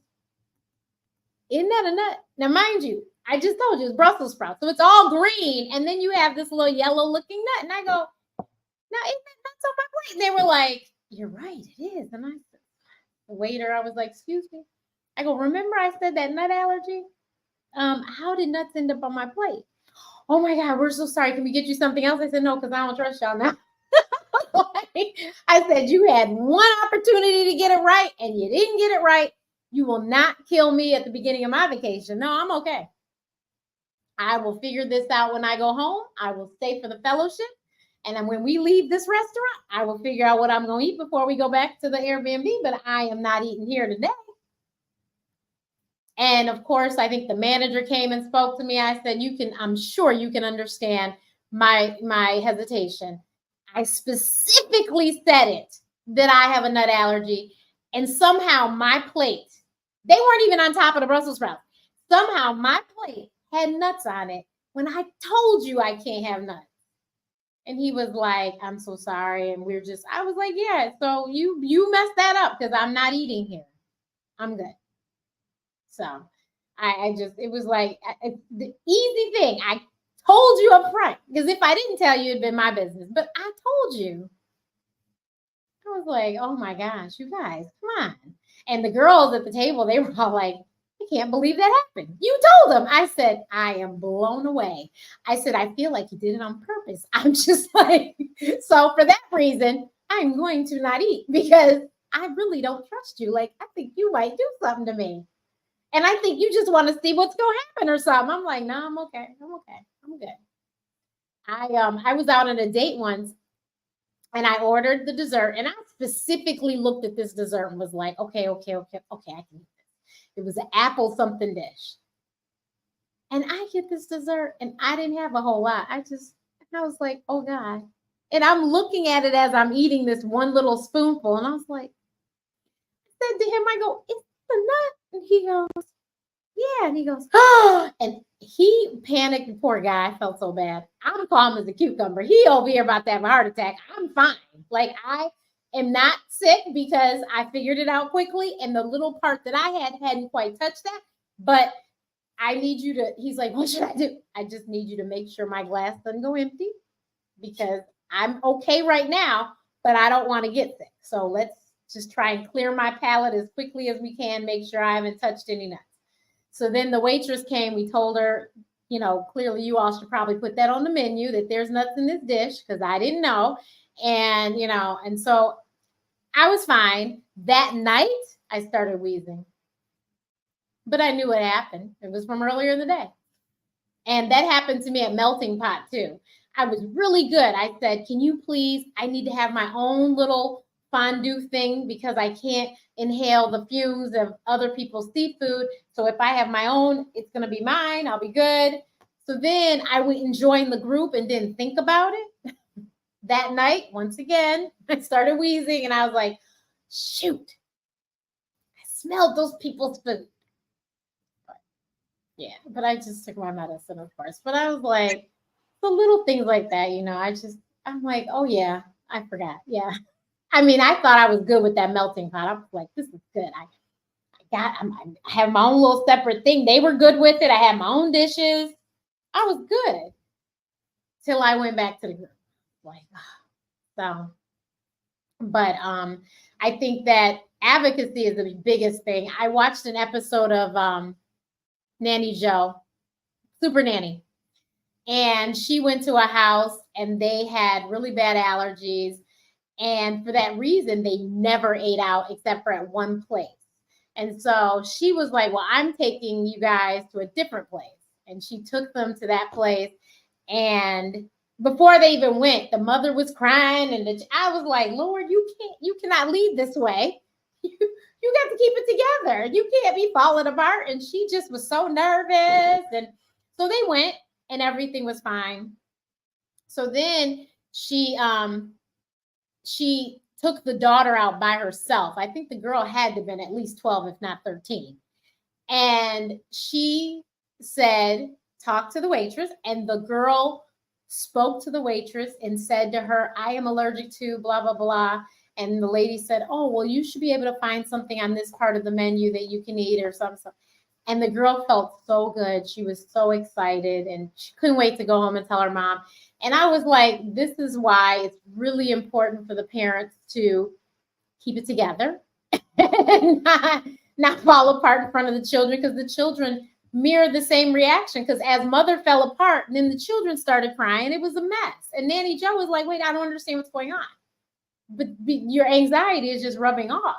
isn't that a nut? Now, mind you, I just told you it's Brussels sprouts. So it's all green. And then you have this little yellow looking nut. And I go, now, isn't that nuts on my plate? And they were like, you're right, it is. And I said, the waiter, I was like, excuse me. I go, remember I said that nut allergy? How did nuts end up on my plate? Oh my God, we're so sorry. Can we get you something else? I said, no, because I don't trust y'all now. I said, you had one opportunity to get it right and you didn't get it right. You will not kill me at the beginning of my vacation. No, I'm okay. I will figure this out when I go home. I will stay for the fellowship. And then when we leave this restaurant, I will figure out what I'm going to eat before we go back to the Airbnb. But I am not eating here today. And of course, I think the manager came and spoke to me. I said, I'm sure you can understand my hesitation. I specifically said it, that I have a nut allergy. And somehow my plate They weren't even on top of the Brussels sprouts. Somehow my plate had nuts on it when I told you I can't have nuts. And he was like, I'm so sorry. And I was like, yeah, so you messed that up because I'm not eating here. I'm good. So it was like the easy thing. I told you up front, because if I didn't tell you, it'd been my business. But I told you. I was like, oh my gosh, you guys, come on. And the girls at the table, they were all like, I can't believe that happened. You told them. I said, I am blown away. I said, I feel like you did it on purpose. I'm just like, so for that reason, I'm going to not eat because I really don't trust you. Like, I think you might do something to me. And I think you just want to see what's going to happen or something. I'm like, no, I'm okay. I'm okay. I'm good. I was out on a date once and I ordered the dessert, and I specifically looked at this dessert and was like, okay, I can eat this. It was an apple something dish. And I get this dessert and I didn't have a whole lot. I was like, oh God. And I'm looking at it as I'm eating this one little spoonful. And I was like, I said to him, I go, it's a nut. And he goes, yeah. And he goes, oh, and he panicked. The poor guy. I felt so bad. I'm calm as a cucumber. He over here about to have a heart attack. I'm fine. Like, I am not sick because I figured it out quickly. And the little part that I hadn't quite touched that. But I need you to, he's like, what should I do? I just need you to make sure my glass doesn't go empty because I'm okay right now, but I don't want to get sick. So let's just try and clear my palate as quickly as we can, make sure I haven't touched any nuts. So then the waitress came, we told her, clearly you all should probably put that on the menu that there's nuts in this dish because I didn't know. And, and so I was fine. That night I started wheezing, but I knew what happened. It was from earlier in the day. And that happened to me at Melting Pot too. I was really good. I said, can you please, I need to have my own little fondue thing because I can't inhale the fumes of other people's seafood. So if I have my own, it's going to be mine. I'll be good. So then I went and joined the group and didn't think about it. That night, once again, I started wheezing and I was like, shoot, I smelled those people's food. Yeah, but I just took my medicine, of course. But I was like, the little things like that, I'm like, oh yeah, I forgot. Yeah. I mean, I thought I was good with that melting pot. I was like, this is good. I have my own little separate thing. They were good with it. I had my own dishes. I was good till I went back to the group. Like, so, but I think that advocacy is the biggest thing. I watched an episode of Nanny Joe, Super Nanny. And she went to a house and they had really bad allergies. And for that reason, they never ate out except for at one place. And so she was like, well, I'm taking you guys to a different place. And she took them to that place. And before they even went, the mother was crying. And I was like, Lord, you cannot lead this way. You got to keep it together. You can't be falling apart. And she just was so nervous. And so they went and everything was fine. So then she took the daughter out by herself. I think the girl had to have been at least 12, if not 13. And she said, talk to the waitress. And the girl spoke to the waitress and said to her, I am allergic to blah, blah, blah. And the lady said, oh, well, you should be able to find something on this part of the menu that you can eat or something. And the girl felt so good. She was so excited and she couldn't wait to go home and tell her mom. And I was like, this is why it's really important for the parents to keep it together and not fall apart in front of the children, because the children mirror the same reaction. Because as mother fell apart and then the children started crying, it was a mess. And Nanny Joe was like, wait, I don't understand what's going on. But your anxiety is just rubbing off.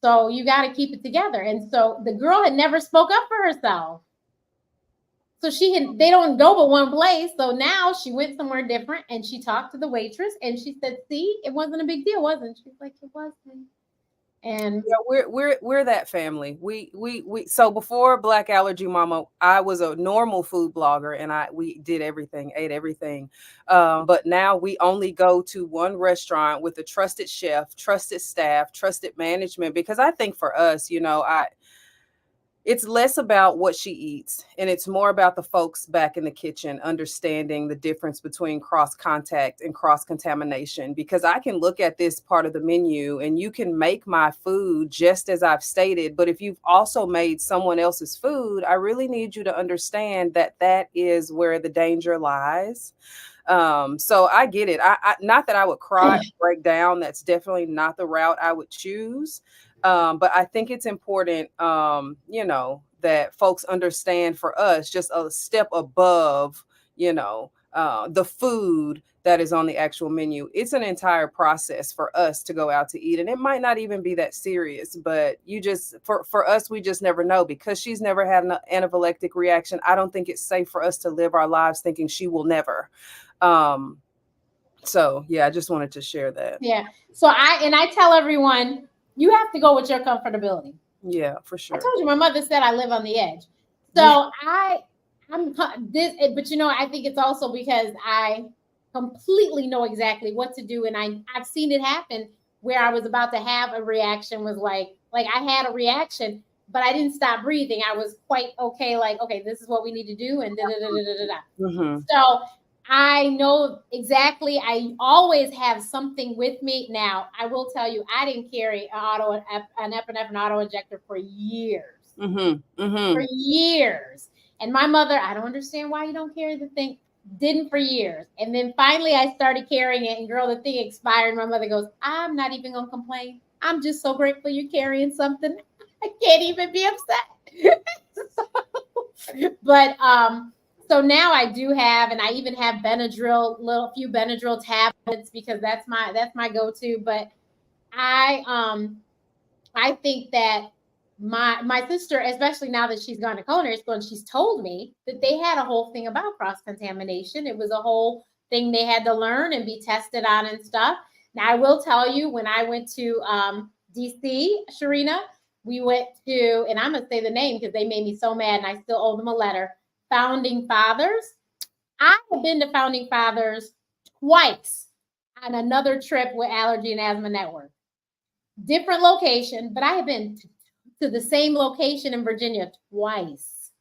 So you got to keep it together. And so the girl had never spoke up for herself. So they don't go but one place. So now she went somewhere different and she talked to the waitress and she said, see, it wasn't a big deal, wasn't it? She's like, it wasn't. And yeah, we're that family. We so before BlackAllergyMama, I was a normal food blogger and we did everything, ate everything. But now we only go to one restaurant with a trusted chef, trusted staff, trusted management, because I think for us, It's less about what she eats, and it's more about the folks back in the kitchen understanding the difference between cross contact and cross contamination. Because I can look at this part of the menu and you can make my food just as I've stated, but if you've also made someone else's food, I really need you to understand that that is where the danger lies. So I get it. I not that I would cry, break down. That's definitely not the route I would choose. But I think it's important, that folks understand for us just a step above, the food that is on the actual menu. It's an entire process for us to go out to eat. And it might not even be that serious, but for us, we just never know because she's never had an anaphylactic reaction. I don't think it's safe for us to live our lives thinking she will never. So yeah, I just wanted to share that. Yeah. So I tell everyone, you have to go with your comfortability. Yeah, for sure. I told you, my mother said I live on the edge. So I'm this, but I think it's also because I completely know exactly what to do. And I've seen it happen where I was about to have a reaction, was like I had a reaction, but I didn't stop breathing. I was quite okay. Like, okay, this is what we need to do. And Mm-hmm. So I know exactly. I always have something with me. Now, I will tell you, I didn't carry an epinephrine auto injector for years. Mm-hmm. Mm-hmm. For years. And my mother, I don't understand why you don't carry the thing. Didn't for years. And then finally I started carrying it, and girl, the thing expired. My mother goes, I'm not even gonna complain. I'm just so grateful you're carrying something. I can't even be upset. But so now I do have, and I even have Benadryl, few Benadryl tablets, because that's my go-to. But I think that my sister, especially now that she's gone to culinary school, and she's told me that they had a whole thing about cross-contamination. It was a whole thing they had to learn and be tested on and stuff. Now, I will tell you, when I went to DC, Sherrina, we went to, and I'm going to say the name because they made me so mad, and I still owe them a letter, Founding Fathers. I have been to Founding Fathers twice on another trip with Allergy and Asthma Network. Different location, but I have been to the same location in Virginia twice.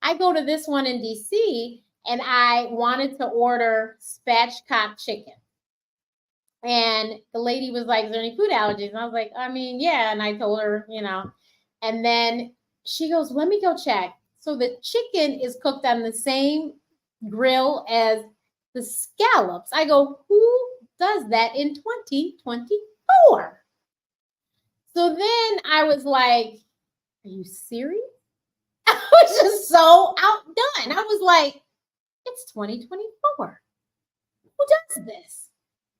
I go to this one in DC, and I wanted to order spatchcock chicken. And the lady was like, is there any food allergies? And I was like, I mean, yeah. And I told her, and then she goes, let me go check. So the chicken is cooked on the same grill as the scallops. I go, who does that in 2024? So then I was like, are you serious? I was just so outdone. I was like, it's 2024. Who does this?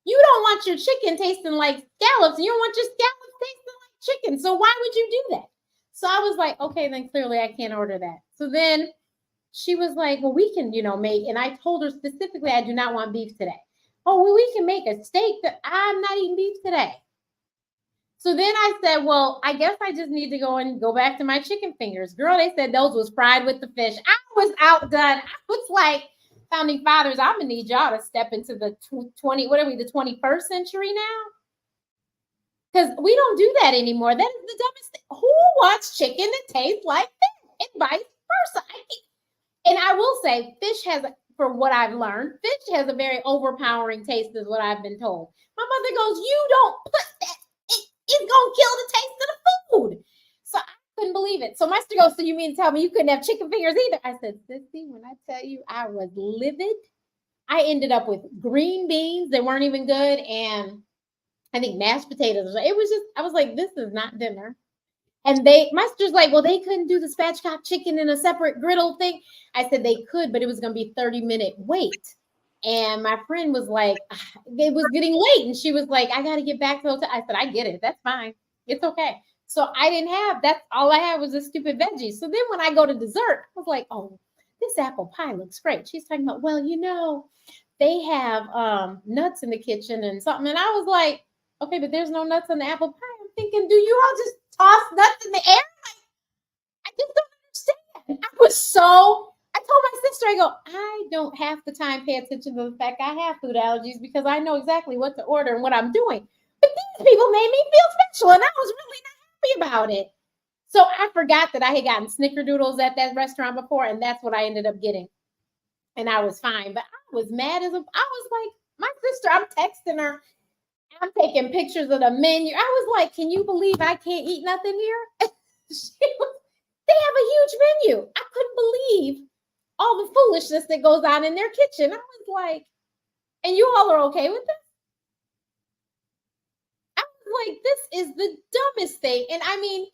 You don't want your chicken tasting like scallops, and you don't want your scallops tasting like chicken. So why would you do that? So I was like, okay, then clearly I can't order that. So then she was like, well, we can, make, and I told her specifically, I do not want beef today. Oh, well, we can make a steak. That I'm not eating beef today. So then I said, well, I guess I just need to go back to my chicken fingers. Girl, they said those was fried with the fish. I was outdone. I was like, Founding Fathers, I'm going to need y'all to step into the 21st century now? Because we don't do that anymore. That is the dumbest thing. Who wants chicken that tastes like fish? And vice versa. And I will say, fish has, from what I've learned, fish has a very overpowering taste, is what I've been told. My mother goes, you don't put that. It's going to kill the taste of the food. So I couldn't believe it. So my sister goes, so you mean to tell me you couldn't have chicken fingers either? I said, Sissy, when I tell you I was livid, I ended up with green beans that weren't even good, and I think mashed potatoes. It was just, I was like, this is not dinner. And my sister's like, well, they couldn't do the spatchcock chicken in a separate griddle thing. I said they could, but it was going to be a 30-minute wait. And my friend was like, it was getting late. And she was like, I got to get back to the hotel. I said, I get it. That's fine. It's okay. So I didn't have, that's all I had was the stupid veggies. So then when I go to dessert, I was like, oh, this apple pie looks great. She's talking about, well, they have nuts in the kitchen and something. And I was like, okay, but there's no nuts in the apple pie. I'm thinking, do you all just toss nuts in the air? I just don't understand. I told my sister, I go, I don't half the time pay attention to the fact I have food allergies, because I know exactly what to order and what I'm doing. But these people made me feel special, and I was really not happy about it. So I forgot that I had gotten snickerdoodles at that restaurant before, and that's what I ended up getting. And I was fine, but I was mad I was like, my sister, I'm texting her, I'm taking pictures of the menu. I was like, can you believe I can't eat nothing here? They have a huge menu. I couldn't believe all the foolishness that goes on in their kitchen. I was like, and you all are okay with this? I was like, this is the dumbest thing. And I mean,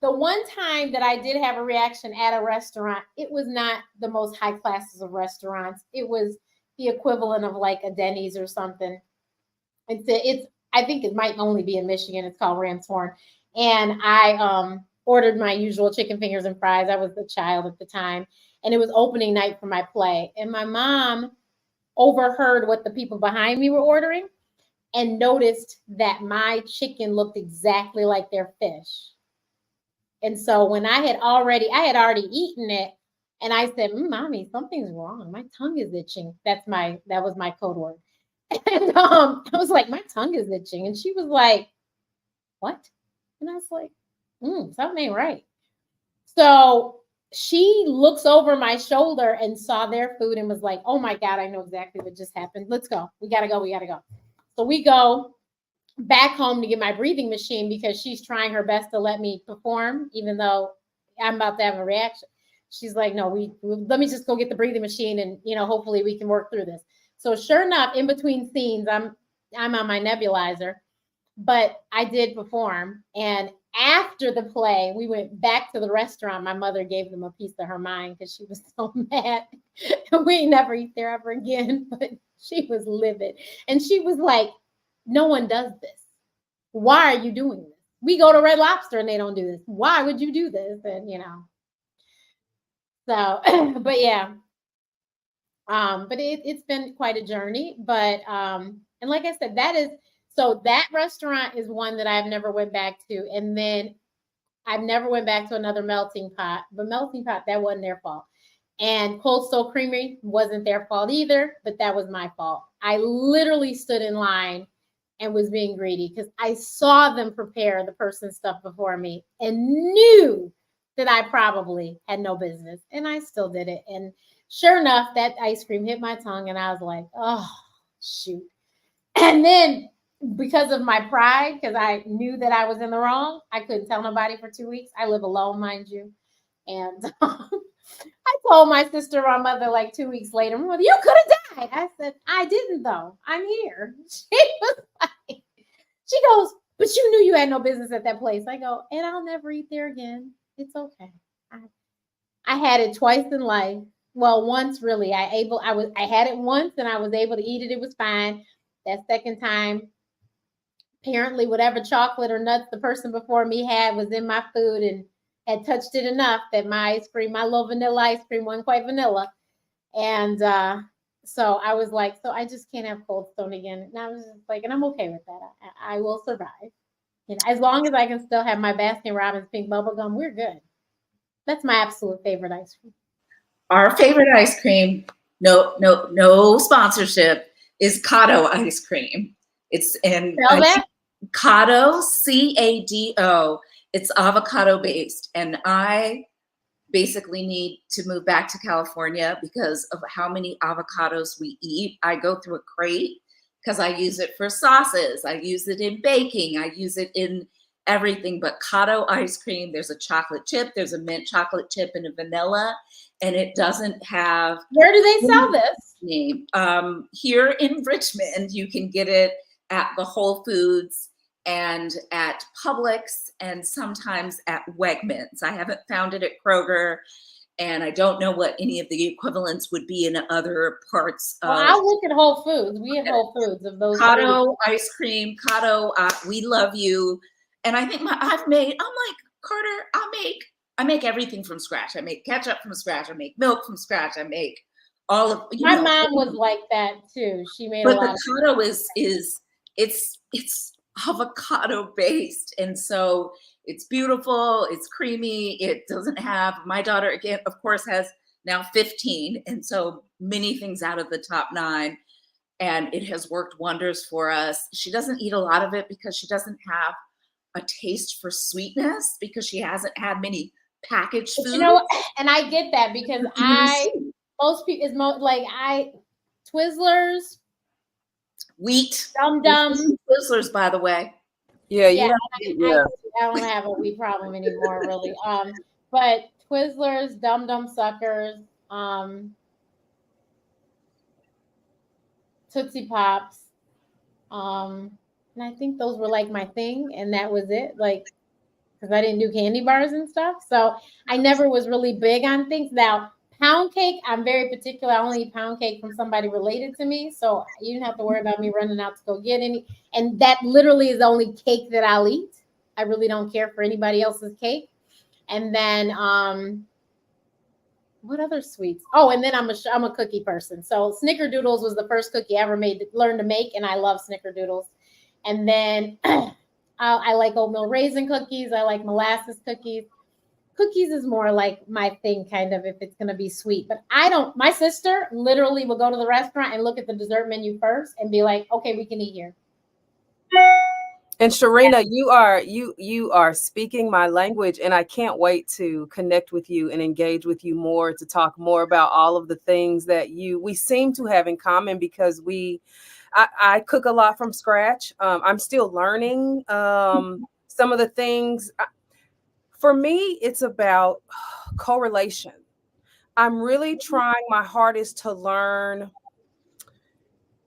the one time that I did have a reaction at a restaurant, it was not the most high classes of restaurants. It was the equivalent of like a Denny's or something. I think it might only be in Michigan. It's called Ram's Horn. And I ordered my usual chicken fingers and fries. I was a child at the time. And it was opening night for my play. And my mom overheard what the people behind me were ordering and noticed that my chicken looked exactly like their fish. And so when I had already eaten it, and I said, "Mommy, something's wrong. My tongue is itching." That was my code word. And I was like, "My tongue is itching," and she was like, "What?" And I was like, "Something ain't right." So she looks over my shoulder and saw their food and was like, "Oh my God, I know exactly what just happened. Let's go. We gotta go. We gotta go." So we go back home to get my breathing machine because she's trying her best to let me perform, even though I'm about to have a reaction. She's like, "No, let me just go get the breathing machine, and hopefully we can work through this." So sure enough, in between scenes, I'm on my nebulizer, but I did perform. And after the play, we went back to the restaurant. My mother gave them a piece of her mind because she was so mad. We never eat there ever again, but she was livid. And she was like, "No one does this. Why are you doing this? We go to Red Lobster and they don't do this. Why would you do this?" And so, but yeah. But it's been quite a journey. But and like I said, that restaurant is one that I've never went back to. And then I've never went back to another Melting Pot. But Melting Pot, that wasn't their fault. And Cold Stone Creamery wasn't their fault either, but that was my fault. I literally stood in line and was being greedy because I saw them prepare the person's stuff before me and knew that I probably had no business. And I still did it. And sure enough, that ice cream hit my tongue and I was like, "Oh, shoot." And then because of my pride, because I knew that I was in the wrong, I couldn't tell nobody for 2 weeks. I live alone, mind you. And I told my sister, my mother, like 2 weeks later, "Mother, you could have died." I said, "I didn't though. I'm here." She goes, "But you knew you had no business at that place." I go, "And I'll never eat there again. It's okay. I had it twice in life. Well, once really. I had it once and I was able to eat it. It was fine. That second time, apparently whatever chocolate or nuts the person before me had was in my food and had touched it enough that my ice cream, my little vanilla ice cream wasn't quite vanilla. And so I was like, so I just can't have Cold Stone again." And I was just like, and I'm okay with that. I will survive. As long as I can still have my Baskin Robbins pink bubble gum, we're good. That's my absolute favorite ice cream. Our favorite ice cream, no sponsorship, is Cado ice cream. It's Cado, Cado. It's avocado based, and I basically need to move back to California because of how many avocados we eat. I go through a crate because I use it for sauces. I use it in baking. I use it in everything. But Cado ice cream, there's a chocolate chip, there's a mint chocolate chip and a vanilla, and it doesn't have. Where do they sell this? Name. Here in Richmond, you can get it at the Whole Foods and at Publix and sometimes at Wegmans. I haven't found it at Kroger, and I don't know what any of the equivalents would be in other parts of. Well, I'll look at Whole Foods. We have Whole Foods of those. Cado ice cream, Cado, we love you. And I think I'm like, Carter, I make everything from scratch. I make ketchup from scratch. I make milk from scratch. I make all of. My mom was like that too. She made but a lot. The Cado it's avocado based, and so it's beautiful. It's creamy. It doesn't have. My daughter, again, of course, has now 15, and so many things out of the top 9, and it has worked wonders for us. She doesn't eat a lot of it because she doesn't have a taste for sweetness because she hasn't had many packaged But foods. you know what? And I get that because most people is like Twizzlers, Wheat. Dum Dum. Twizzlers, by the way. Yeah, Yeah, yeah. I don't have a wheat problem anymore, really. But Twizzlers, Dum Dum suckers, Tootsie Pops, and I think those were like my thing, and that was it. Like, because I didn't do candy bars and stuff, so I never was really big on things. Now, pound cake, I'm very particular. I only eat pound cake from somebody related to me, so you didn't have to worry about me running out to go get any. And that literally is the only cake that I'll eat. I really don't care for anybody else's cake. And then what other sweets? Oh, and then I'm a cookie person. So Snickerdoodles was the first cookie I ever learned to make, and I love Snickerdoodles. And then I like oatmeal raisin cookies. I like molasses cookies. Cookies is more like my thing, kind of, if it's going to be sweet. But I don't. My sister literally will go to the restaurant and look at the dessert menu first and be like, "Okay, we can eat here." And Sherrina, you are speaking my language, and I can't wait to connect with you and engage with you more, to talk more about all of the things that we seem to have in common, because I cook a lot from scratch. I'm still learning some of the things. For me, it's about correlation. I'm really trying my hardest to learn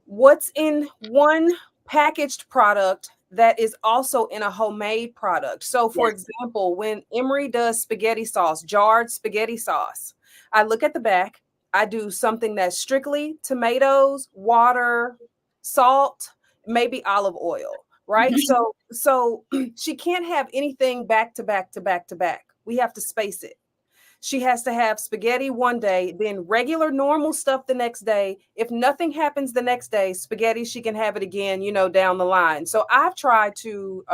what's in one packaged product that is also in a homemade product. So for example, when Emery does spaghetti sauce, jarred spaghetti sauce, I look at the back, I do something that's strictly tomatoes, water, salt, maybe olive oil, right? So she can't have anything back to back to back to back. We have to space it. She has to have spaghetti one day, then regular normal stuff the next day. If nothing happens the next day, spaghetti, she can have it again, down the line. So I've tried to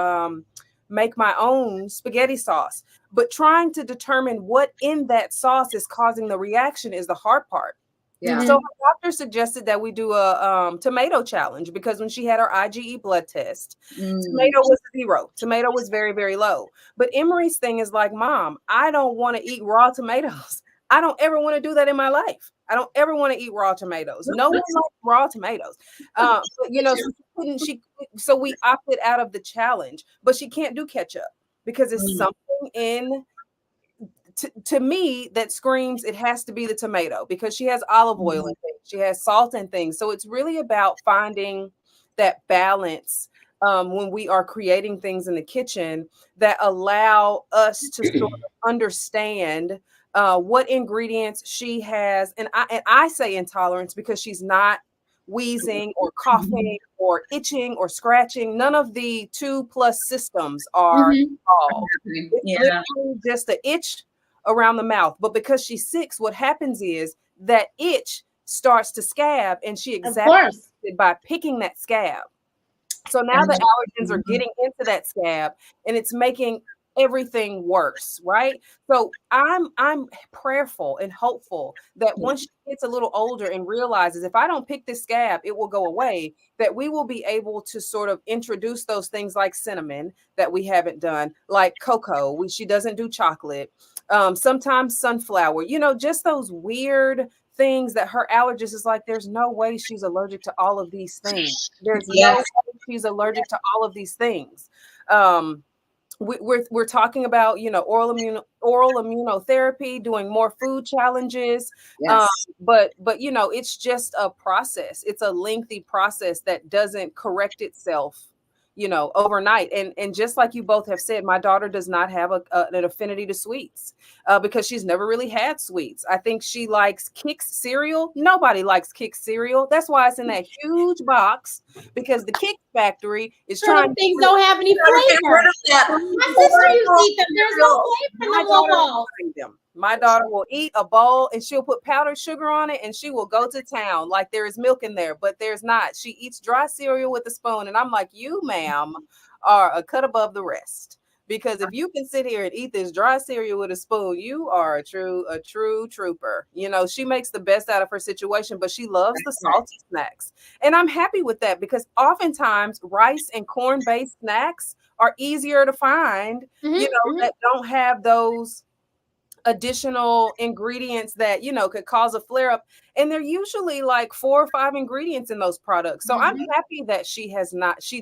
make my own spaghetti sauce, but trying to determine what in that sauce is causing the reaction is the hard part. Yeah. So her doctor suggested that we do a tomato challenge, because when she had her IgE blood test, tomato was 0. Tomato was very, very low. But Emery's thing is like, Mom, I don't want to eat raw tomatoes. I don't ever want to do that in my life. I don't ever want to eat raw tomatoes. No one likes raw tomatoes. But so we opted out of the challenge. But she can't do ketchup because it's something in to me that screams it has to be the tomato, because she has olive oil and things. She has salt and things. So it's really about finding that balance when we are creating things in the kitchen that allow us to sort of understand what ingredients she has. And I say intolerance because she's not wheezing or coughing or itching or scratching. None of the 2+ systems are involved. It's literally just an itch around the mouth. But because she's 6, what happens is that itch starts to scab, and she exacerbates it by picking that scab. So now the allergens are getting into that scab, and it's making everything worse, right? So I'm prayerful and hopeful that once she gets a little older and realizes, if I don't pick this scab, it will go away, that we will be able to sort of introduce those things like cinnamon that we haven't done, like cocoa. She doesn't do chocolate. Sometimes sunflower, just those weird things that her allergist is like, there's no way she's allergic to all of these things. There's no way she's allergic to all of these things. We're talking about, oral immunotherapy, doing more food challenges. But it's just a process. It's a lengthy process that doesn't correct itself, overnight. And just like you both have said, my daughter does not have an affinity to sweets because she's never really had sweets. I think she likes Kix cereal. Nobody likes Kix cereal. That's why it's in that huge box, because the Kix factory is trying. Things don't have any flavor. My sister used to eat them. There's no flavor in the little balls. My daughter will eat a bowl and she'll put powdered sugar on it, and she will go to town like there is milk in there, but there's not. She eats dry cereal with a spoon, and I'm like, you, ma'am, are a cut above the rest. because if you can sit here and eat this dry cereal with a spoon, you are a true trooper. You know, she makes the best out of her situation, but she loves the salty snacks. And I'm happy with that because oftentimes rice and corn-based snacks are easier to find, that don't have those additional ingredients that could cause a flare up, and they're usually like 4 or 5 ingredients in those products. So I'm happy that she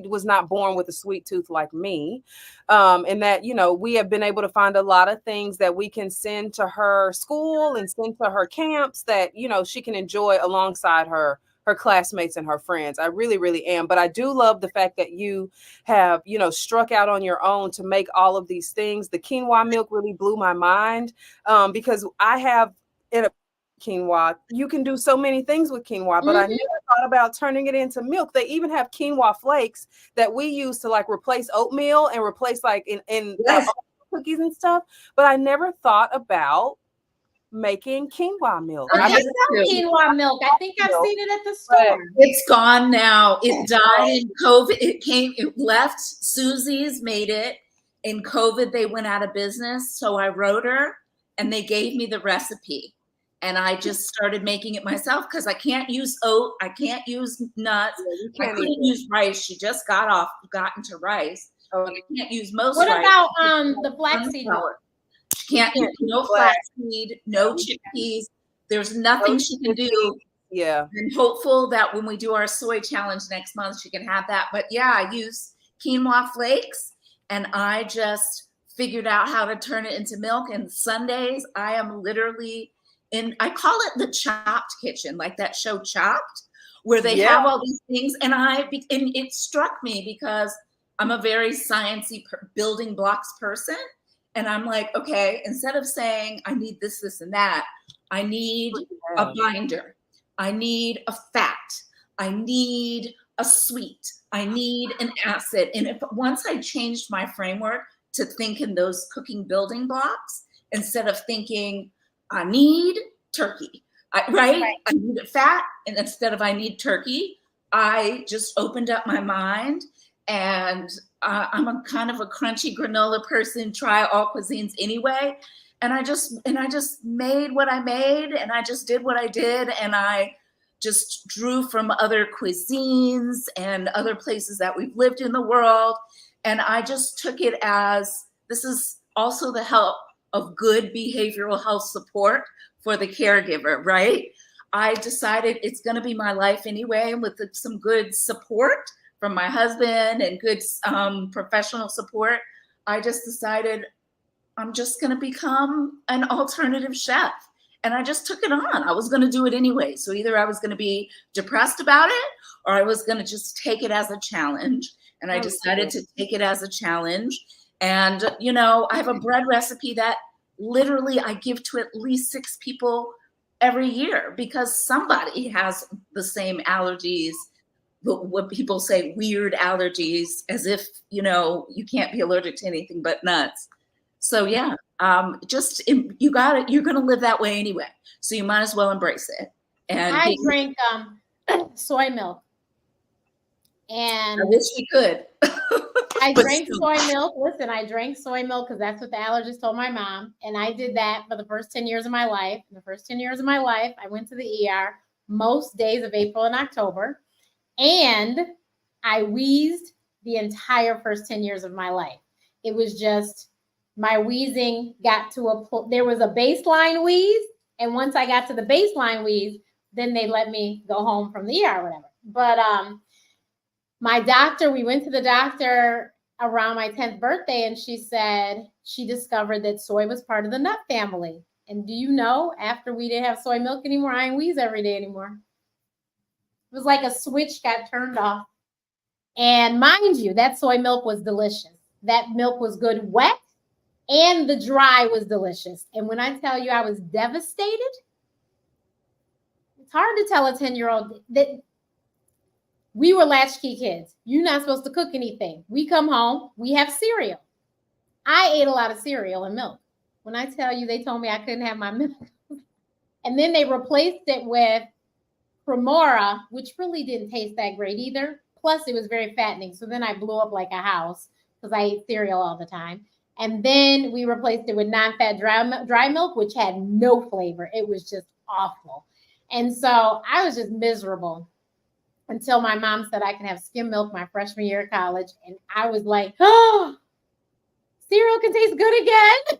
was not born with a sweet tooth like me, and that we have been able to find a lot of things that we can send to her school and send to her camps that she can enjoy alongside her classmates and her friends. I really, really am. But I do love the fact that you have, struck out on your own to make all of these things. The quinoa milk really blew my mind, because I have in a quinoa, you can do so many things with quinoa, but I never thought about turning it into milk. They even have quinoa flakes that we use to like replace oatmeal and replace like in cookies and stuff. But I never thought about making quinoa milk. They sell quinoa milk. I think I've seen it at the store. It's gone now. It died in COVID. It left. Susie's made it. In COVID, they went out of business. So I wrote her and they gave me the recipe. And I just started making it myself because I can't use oat. I can't use nuts. I couldn't use rice. She just gotten to rice. I can't use most rice. What about the flaxseed flour? Can't use no flaxseed, no chickpeas. There's nothing she can do. Yeah. I'm hopeful that when we do our soy challenge next month, she can have that. But yeah, I use quinoa flakes and I just figured out how to turn it into milk. And Sundays, I am literally I call it the Chopped kitchen, like that show Chopped, where they have all these things. And it struck me because I'm a very sciencey building blocks person. And I'm like, okay, instead of saying I need this, this, and that, I need a binder. I need a fat. I need a sweet. I need an acid. And once I changed my framework to think in those cooking building blocks, instead of thinking I need turkey, right? I need a fat. And instead of I need turkey, I just opened up my mind. And I'm a kind of a crunchy granola person, try all cuisines anyway. And I just made what I made, and I just did what I did. And I just drew from other cuisines and other places that we've lived in the world. And I just took it as, this is also the help of good behavioral health support for the caregiver, right? I decided it's going to be my life anyway, with some good support from my husband and good professional support. I just decided I'm just going to become an alternative chef. And I just took it on. I was going to do it anyway. So either I was going to be depressed about it or I was going to just take it as a challenge. And I decided to take it as a challenge. And, I have a bread recipe that literally I give to at least 6 people every year because somebody has the same allergies. What people say, weird allergies, as if, you can't be allergic to anything but nuts. So yeah, you're going to live that way anyway. So you might as well embrace it. And I drank soy milk. And I wish we could. I drank soy milk. Listen, I drank soy milk because that's what the allergist told my mom. And I did that for the first 10 years of my life. In the first 10 years of my life, I went to the ER most days of April and October. And I wheezed the entire first 10 years of my life. It was just my wheezing got to there was a baseline wheeze. And once I got to the baseline wheeze, then they let me go home from the ER or whatever. But my doctor, we went to the doctor around my 10th birthday, and she said she discovered that soy was part of the nut family. And do you know, after we didn't have soy milk anymore, I ain't wheeze every day anymore. It was like a switch got turned off. And mind you, that soy milk was delicious. That milk was good wet, and the dry was delicious. And when I tell you I was devastated, it's hard to tell a 10-year-old that we were latchkey kids. You're not supposed to cook anything. We come home, we have cereal. I ate a lot of cereal and milk. When I tell you, they told me I couldn't have my milk. And then they replaced it with Cremora, which really didn't taste that great either. Plus, it was very fattening. So then I blew up like a house because I ate cereal all the time. And then we replaced it with non-fat dry milk, which had no flavor. It was just awful. And so I was just miserable until my mom said I can have skim milk my freshman year of college. And I was like, oh, cereal can taste good again.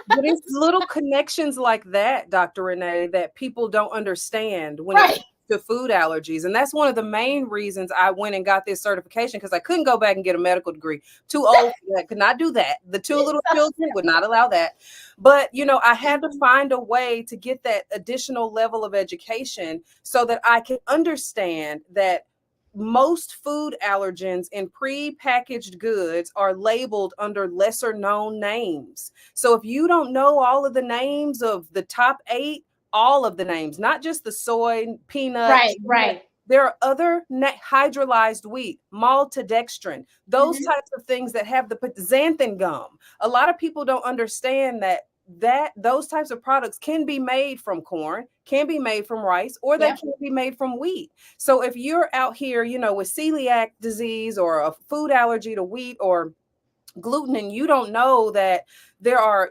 But it's little connections like that, Dr. Renee, that people don't understand when it comes to food allergies. And that's one of the main reasons I went and got this certification, because I couldn't go back and get a medical degree. Too old for that, could not do that. The two little children would not allow that. But, I had to find a way to get that additional level of education so that I could understand that most food allergens in pre-packaged goods are labeled under lesser known names. So if you don't know all of the names of the top 8, all of the names, not just the soy, peanuts, Right. There are other hydrolyzed wheat, maltodextrin, those types of things that have the xanthan gum. A lot of people don't understand that those types of products can be made from corn, can be made from rice, or they can be made from wheat. So if you're out here, with celiac disease or a food allergy to wheat or gluten, and you don't know that there are,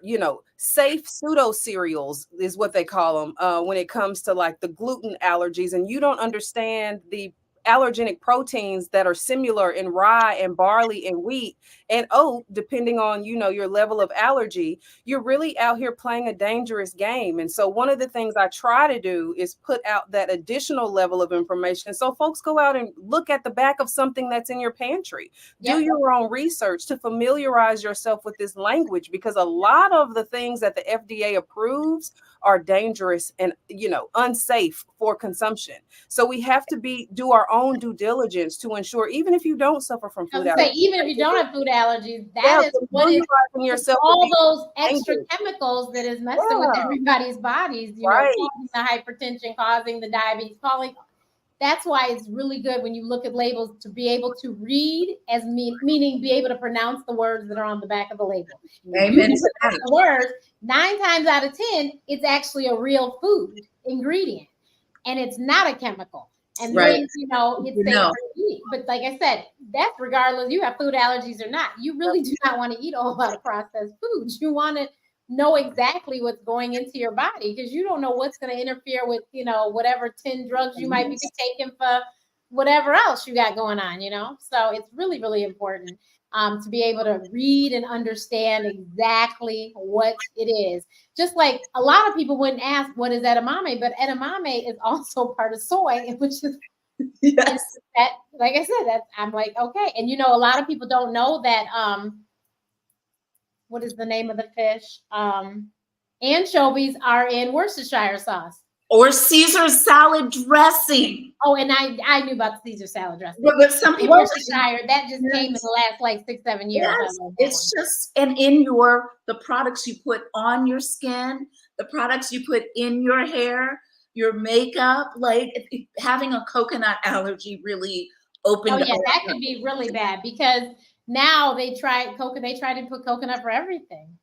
safe pseudo cereals is what they call them when it comes to like the gluten allergies, and you don't understand the allergenic proteins that are similar in rye and barley and wheat and oat, depending on, your level of allergy, you're really out here playing a dangerous game. And so one of the things I try to do is put out that additional level of information. So folks go out and look at the back of something that's in your pantry, do your own research to familiarize yourself with this language, because a lot of the things that the FDA approves are dangerous and, unsafe for consumption. So we have to do our own due diligence to ensure, even if you don't suffer from food allergies. Even if you don't have food allergies, that is what is yourself all those extra chemicals that is messing with everybody's bodies, causing the hypertension, causing the diabetes, that's why it's really good when you look at labels to be able to read meaning be able to pronounce the words that are on the back of the label. Amen. The words 9 times out of 10, it's actually a real food ingredient, and it's not a chemical. And then, it's safe for eating. But like I said, that's regardless you have food allergies or not. You really do not want to eat a whole lot of processed foods. You want to know exactly what's going into your body, because you don't know what's going to interfere with, whatever 10 drugs you might be taking for whatever else you got going on, So it's really, really important to be able to read and understand exactly what it is. Just like a lot of people wouldn't ask, what is edamame? But edamame is also part of soy, which is that, like I said, I'm like, okay. And a lot of people don't know that what is the name of the fish? Anchovies are in Worcestershire sauce. Or Caesar salad dressing. Oh, and I knew about the Caesar salad dressing. But some people Worcestershire, that just came in the last like 6-7 years. Yes, it's just, and in the products you put on your skin, the products you put in your hair, your makeup, like having a coconut allergy really opened up. That could be really bad, because now they try to put coconut for everything.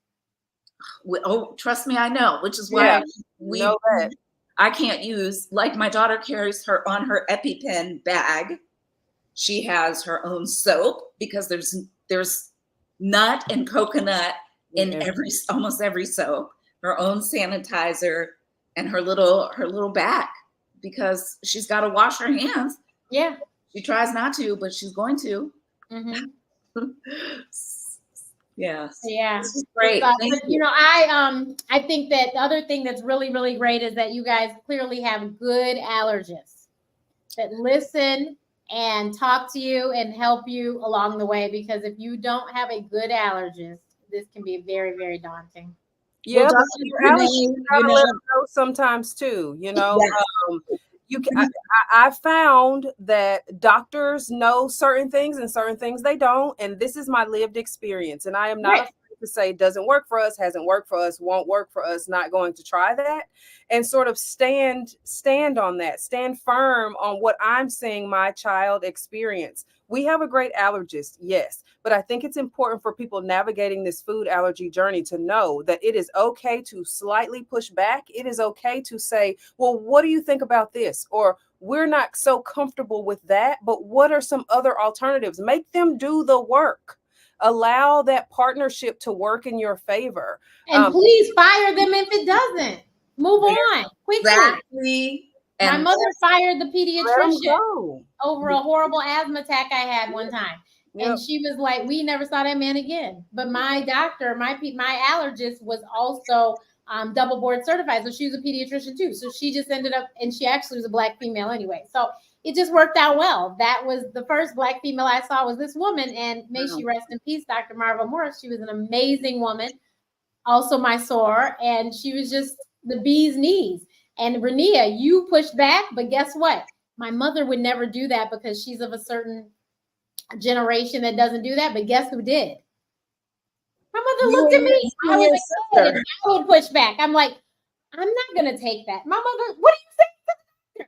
Oh, trust me, I know, which is why we know that. I can't use, like my daughter carries her on her EpiPen bag. She has her own soap, because there's nut and coconut in almost every soap, her own sanitizer, and her little bag, because she's got to wash her hands. Yeah. She tries not to, but she's going to. Yes. Yeah. This is great. I think that the other thing that's really, really great is that you guys clearly have good allergists that listen and talk to you and help you along the way, because if you don't have a good allergist, this can be very, very daunting. Yeah, well, you gotta let them know sometimes too, I found that doctors know certain things and certain things they don't. And this is my lived experience. And I am not afraid to say doesn't work for us, hasn't worked for us, won't work for us, not going to try that, and sort of stand on that, stand firm on what I'm seeing my child experience. We have a great allergist, yes, but I think it's important for people navigating this food allergy journey to know that it is okay to slightly push back. It is okay to say, well, what do you think about this? Or we're not so comfortable with that, but what are some other alternatives? Make them do the work. Allow that partnership to work in your favor. And please fire them if it doesn't. Move on quickly. Exactly. My And mother fired the Let 'em pediatrician go. over a horrible asthma attack I had one time. Yep. And she was like, we never saw that man again. But my doctor, my allergist was also double board certified. So she was a pediatrician too. So she just ended up, and she actually was a Black female anyway. So it just worked out well. That was the first Black female I saw was this woman. And may she rest in peace, Dr. Marva Morris. She was an amazing woman, also my soror. And she was just the bee's knees. And Renia, you pushed back, but guess what? My mother would never do that because she's of a certain generation that doesn't do that. But guess who did? My mother looked at me. I was excited. I would push back. I'm like, I'm not going to take that. My mother, what do you say?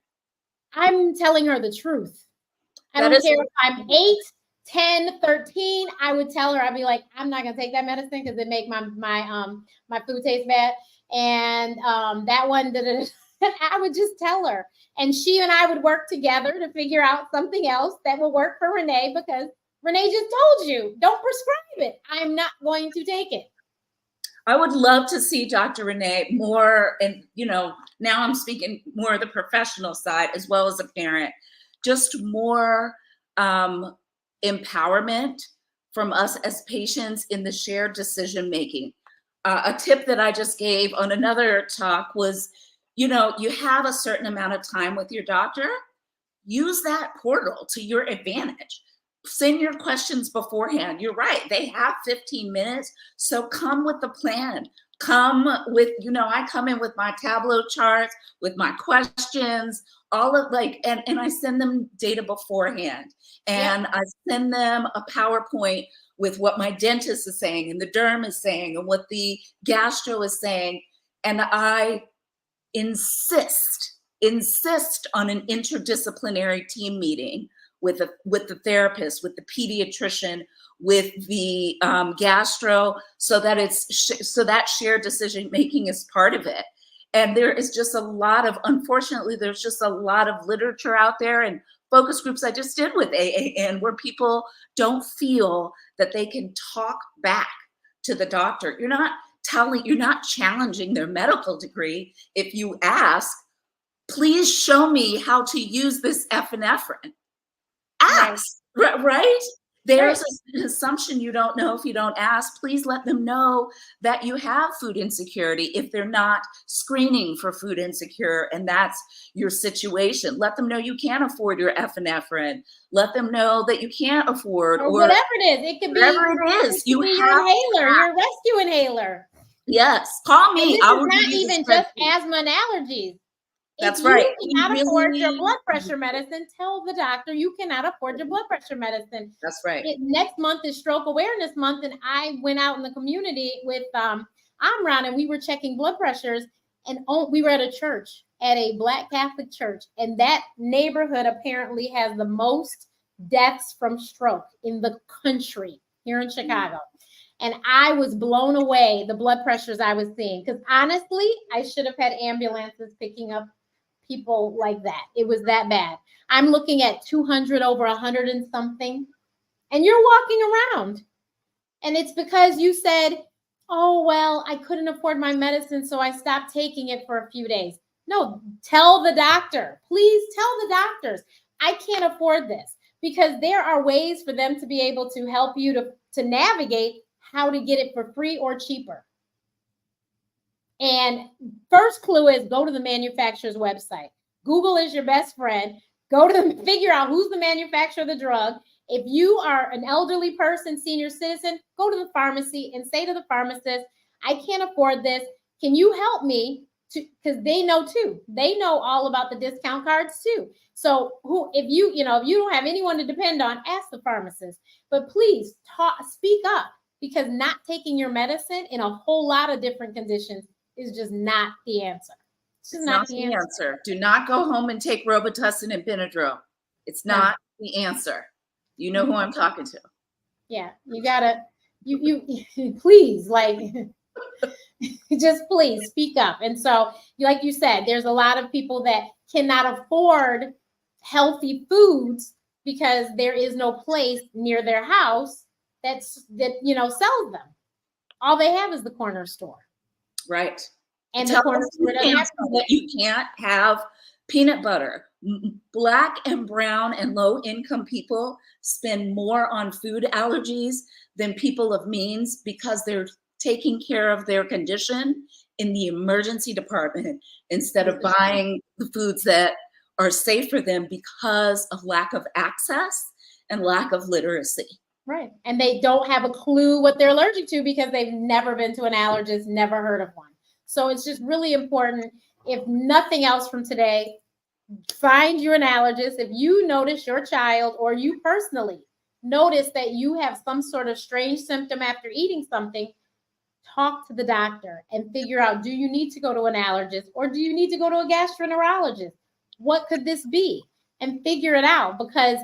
I'm telling her the truth. I don't care if I'm 8, 10, 13. I would tell her, I'd be like, I'm not going to take that medicine because it make my food taste bad. And that one, I would just tell her. And she and I would work together to figure out something else that will work for Renee, because Renee just told you, don't prescribe it. I'm not going to take it. I would love to see Dr. Renee more, and now I'm speaking more of the professional side as well as a parent, just more empowerment from us as patients in the shared decision making. A tip that I just gave on another talk was, you have a certain amount of time with your doctor. Use that portal to your advantage. Send your questions beforehand. You're right. They have 15 minutes. So come with the plan. Come with, I come in with my Tableau charts, with my questions, all of and I send them data beforehand. And I send them a PowerPoint with what my dentist is saying and the derm is saying and what the gastro is saying. And I insist on an interdisciplinary team meeting with the therapist, with the pediatrician, with the gastro, so that shared decision making is part of it. And there is just unfortunately, there's just a lot of literature out there and focus groups I just did with AAN where people don't feel that they can talk back to the doctor. You're not challenging their medical degree. If you ask, please show me how to use this epinephrine. Ask, right? There's an assumption you don't know if you don't ask. Please let them know that you have food insecurity if they're not screening for food insecure and that's your situation. Let them know you can't afford your epinephrine. Let them know that you can't afford or whatever it is. It could be whatever it is. You have your inhaler, your rescue inhaler. Yes, call me. I will not even just asthma and allergies. That's right. If you cannot afford your blood pressure medicine, tell the doctor you cannot afford your blood pressure medicine. That's right. Next month is Stroke Awareness Month, and I went out in the community with Amran, and we were checking blood pressures, and we were at a church, at a Black Catholic church, and that neighborhood apparently has the most deaths from stroke in the country here in Chicago. And I was blown away, the blood pressures I was seeing, because honestly, I should have had ambulances picking up people like that. It was that bad. I'm looking at 200 over 100 and something, and you're walking around. And it's because you said, oh, well, I couldn't afford my medicine, so I stopped taking it for a few days. No, tell the doctor. Please tell the doctors, I can't afford this, because there are ways for them to be able to help you to navigate how to get it for free or cheaper. And first clue is go to the manufacturer's website. Google is your best friend. Go to them, figure out who's the manufacturer of the drug. If you are an elderly person, senior citizen, go to the pharmacy and say to the pharmacist, I can't afford this. Can you help me? Because they know too. They know all about the discount cards too. So if you don't have anyone to depend on, ask the pharmacist. But please speak up, because not taking your medicine in a whole lot of different conditions is just not the answer. It's just not the answer. Do not go home and take Robitussin and Benadryl. It's not the answer. You know who I'm talking to. Yeah, you gotta, you please, just please speak up. And so, like you said, there's a lot of people that cannot afford healthy foods because there is no place near their house that sells them. All they have is the corner store. Right. And Tell the corner store doesn't have that you can't have peanut butter. Black and brown and low income people spend more on food allergies than people of means because they're taking care of their condition in the emergency department instead of buying the foods that are safe for them because of lack of access and lack of literacy. Right. And they don't have a clue what they're allergic to because they've never been to an allergist, never heard of one. So it's just really important, if nothing else from today, find you an allergist. If you notice your child or you personally notice that you have some sort of strange symptom after eating something, talk to the doctor and figure out, do you need to go to an allergist or do you need to go to a gastroenterologist? What could this be? And figure it out, because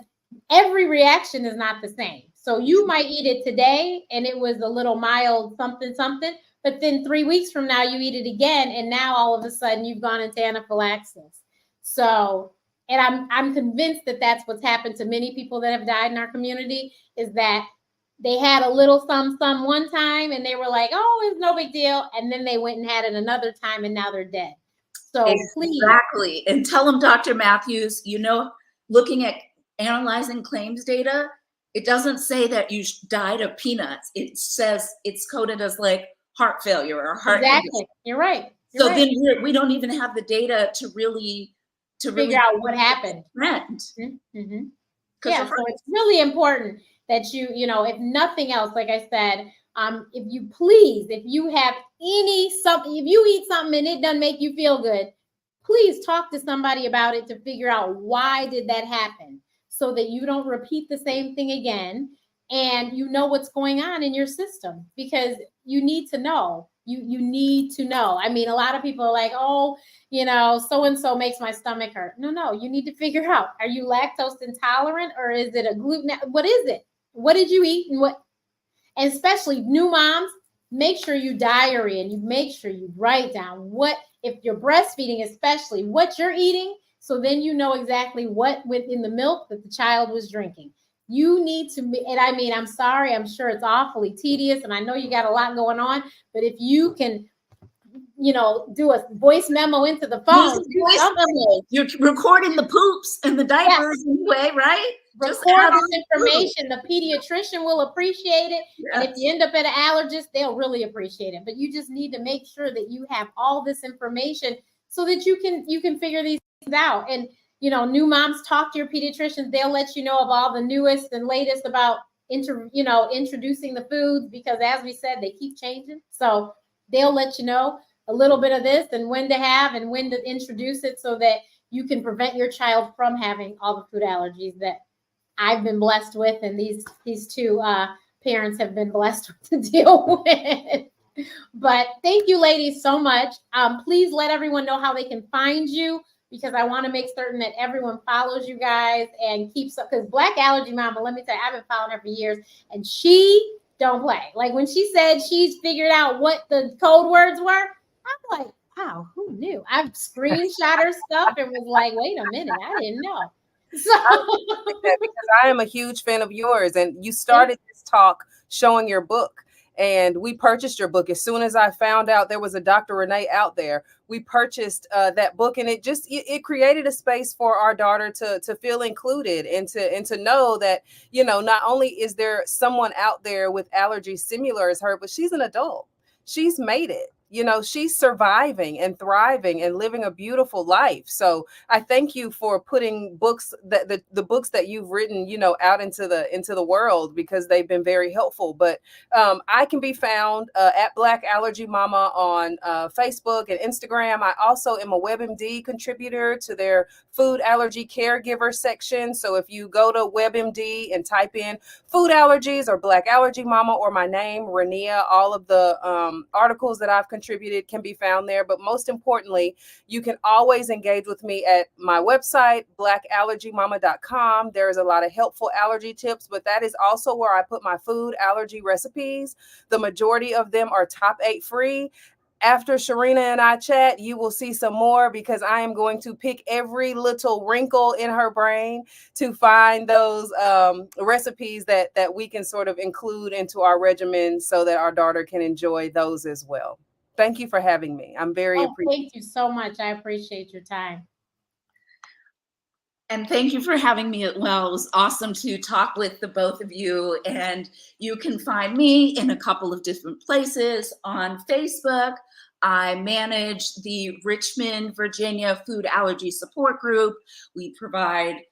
every reaction is not the same. So you might eat it today and it was a little mild something, but then 3 weeks from now you eat it again and now all of a sudden you've gone into anaphylaxis. So, and I'm convinced that that's what's happened to many people that have died in our community, is that they had a little some one time and they were like, oh, it's no big deal. And then they went and had it another time and now they're dead. So please. Exactly. And tell them, Dr. Matthews, looking at analyzing claims data, it doesn't say that you died of peanuts. It says it's coded as like heart failure or heart. Exactly. You're right. So then we don't even have the data to really figure out what happened. Mm-hmm. Yeah. So it's really important that if nothing else, like I said, if you have if you eat something and it doesn't make you feel good, please talk to somebody about it to figure out why did that happen, so that you don't repeat the same thing again and you know what's going on in your system, because you need to know. You need to know. I mean, a lot of people are like, oh, so-and-so makes my stomach hurt. No, you need to figure out, are you lactose intolerant or is it a gluten? What is it? What did you eat? And especially new moms, make sure you diary and you make sure you write down if you're breastfeeding, especially what you're eating. So then you know exactly what went in the milk that the child was drinking. You need to, and I mean, I'm sorry, I'm sure it's awfully tedious and I know you got a lot going on, but if you can, do a voice memo into the phone. You're recording the poops and the diapers anyway, right? Record this information. The pediatrician will appreciate it. Yes. And if you end up at an allergist, they'll really appreciate it. But you just need to make sure that you have all this information so that you can figure these things out. And, new moms, talk to your pediatricians. They'll let you know of all the newest and latest about introducing the foods, because as we said, they keep changing. So they'll let you know a little bit of this and when to have and when to introduce it, so that you can prevent your child from having all the food allergies that I've been blessed with, and these two parents have been blessed to deal with. But thank you, ladies, so much. Please let everyone know how they can find you, because I want to make certain that everyone follows you guys and keeps up. Because BlackAllergyMama, let me tell you, I've been following her for years, and she don't play. Like when she said she's figured out what the code words were, I'm like, wow, who knew? I've screenshot her stuff and was like, wait a minute, I didn't know. So because I am a huge fan of yours, and you started this talk showing your book, and we purchased your book as soon as I found out there was a Dr. Renee out there. We purchased that book, and it created a space for our daughter to feel included and to know that not only is there someone out there with allergies similar as her, but she's an adult. She's made it. She's surviving and thriving and living a beautiful life. So I thank you for putting books that the books that you've written, out into the world, because they've been very helpful. But I can be found at BlackAllergyMama on Facebook and Instagram. I also am a WebMD contributor to their food allergy caregiver section. So if you go to WebMD and type in food allergies or BlackAllergyMama or my name, Renia, all of the articles that I've contributed can be found there. But most importantly, you can always engage with me at my website, BlackAllergyMama.com. There's a lot of helpful allergy tips, but that is also where I put my food allergy recipes. The majority of them are top 8 free. After Sherrina and I chat, you will see some more because I am going to pick every little wrinkle in her brain to find those recipes that we can sort of include into our regimen so that our daughter can enjoy those as well. Thank you for having me. I'm very appreciative. Thank you so much. I appreciate your time. And thank you for having me as well. It was awesome to talk with the both of you. And you can find me in a couple of different places. On Facebook, I manage the Richmond, Virginia Food Allergy Support Group. We provide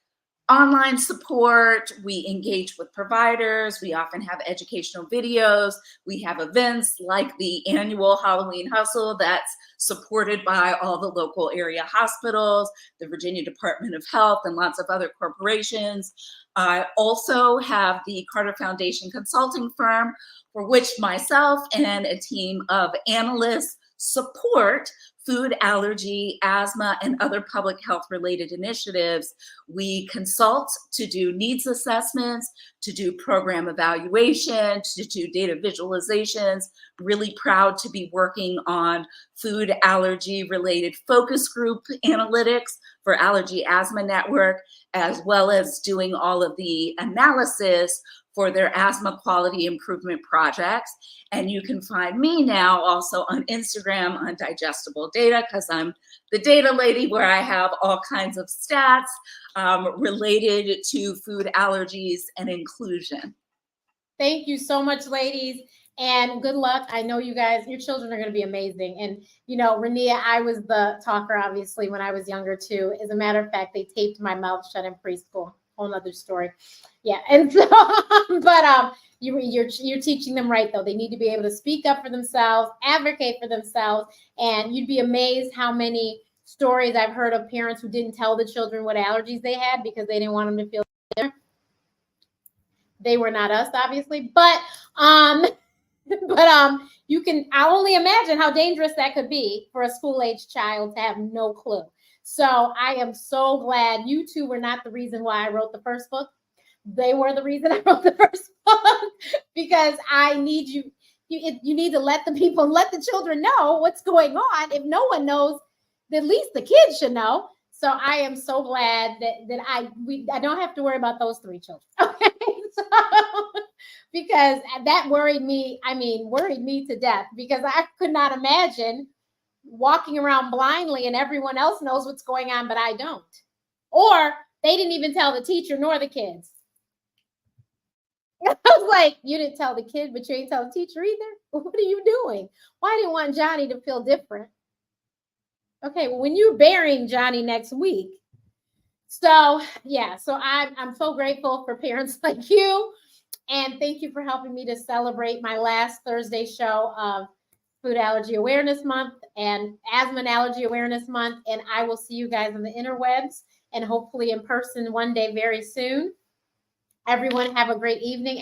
online support, we engage with providers, we often have educational videos, we have events like the annual Halloween Hustle that's supported by all the local area hospitals, the Virginia Department of Health, and lots of other corporations. I also have the Carter Foundation consulting firm, for which myself and a team of analysts support food allergy, asthma, and other public health related initiatives. We consult to do needs assessments, to do program evaluation, to do data visualizations. Really proud to be working on food allergy related focus group analytics for Allergy Asthma Network, as well as doing all of the analysis for their asthma quality improvement projects. And you can find me now also on Instagram on Digestible Data, because I'm the data lady, where I have all kinds of stats related to food allergies and inclusion. Thank you so much, ladies. And good luck. I know you guys, your children are going to be amazing. And, you know, Renia, I was the talker, obviously, when I was younger, too. As a matter of fact, they taped my mouth shut in preschool. Whole nother story. Yeah. And so, but you're teaching them right, though. They need to be able to speak up for themselves, advocate for themselves. And you'd be amazed how many stories I've heard of parents who didn't tell the children what allergies they had because they didn't want them to feel different. They were not us, obviously, but you can, I only imagine how dangerous that could be for a school-age child to have no clue. So I am so glad you two were not the reason why I wrote the first book. They were the reason I wrote the first book, because I need you need to let the people, let the children know what's going on. If no one knows, at least the kids should know. So I am so glad that I don't have to worry about those three children. Okay. So, because that worried me to death, because I could not imagine walking around blindly and everyone else knows what's going on, but I don't. Or they didn't even tell the teacher nor the kids. I was like, you didn't tell the kid, but you ain't tell the teacher either? What are you doing? Why didn't you want Johnny to feel different? Okay, well, when you're burying Johnny next week. So, yeah, so I'm so grateful for parents like you. And thank you for helping me to celebrate my last Thursday show of Food Allergy Awareness Month and Asthma and Allergy Awareness Month. And I will see you guys on the interwebs and hopefully in person one day very soon. Everyone have a great evening.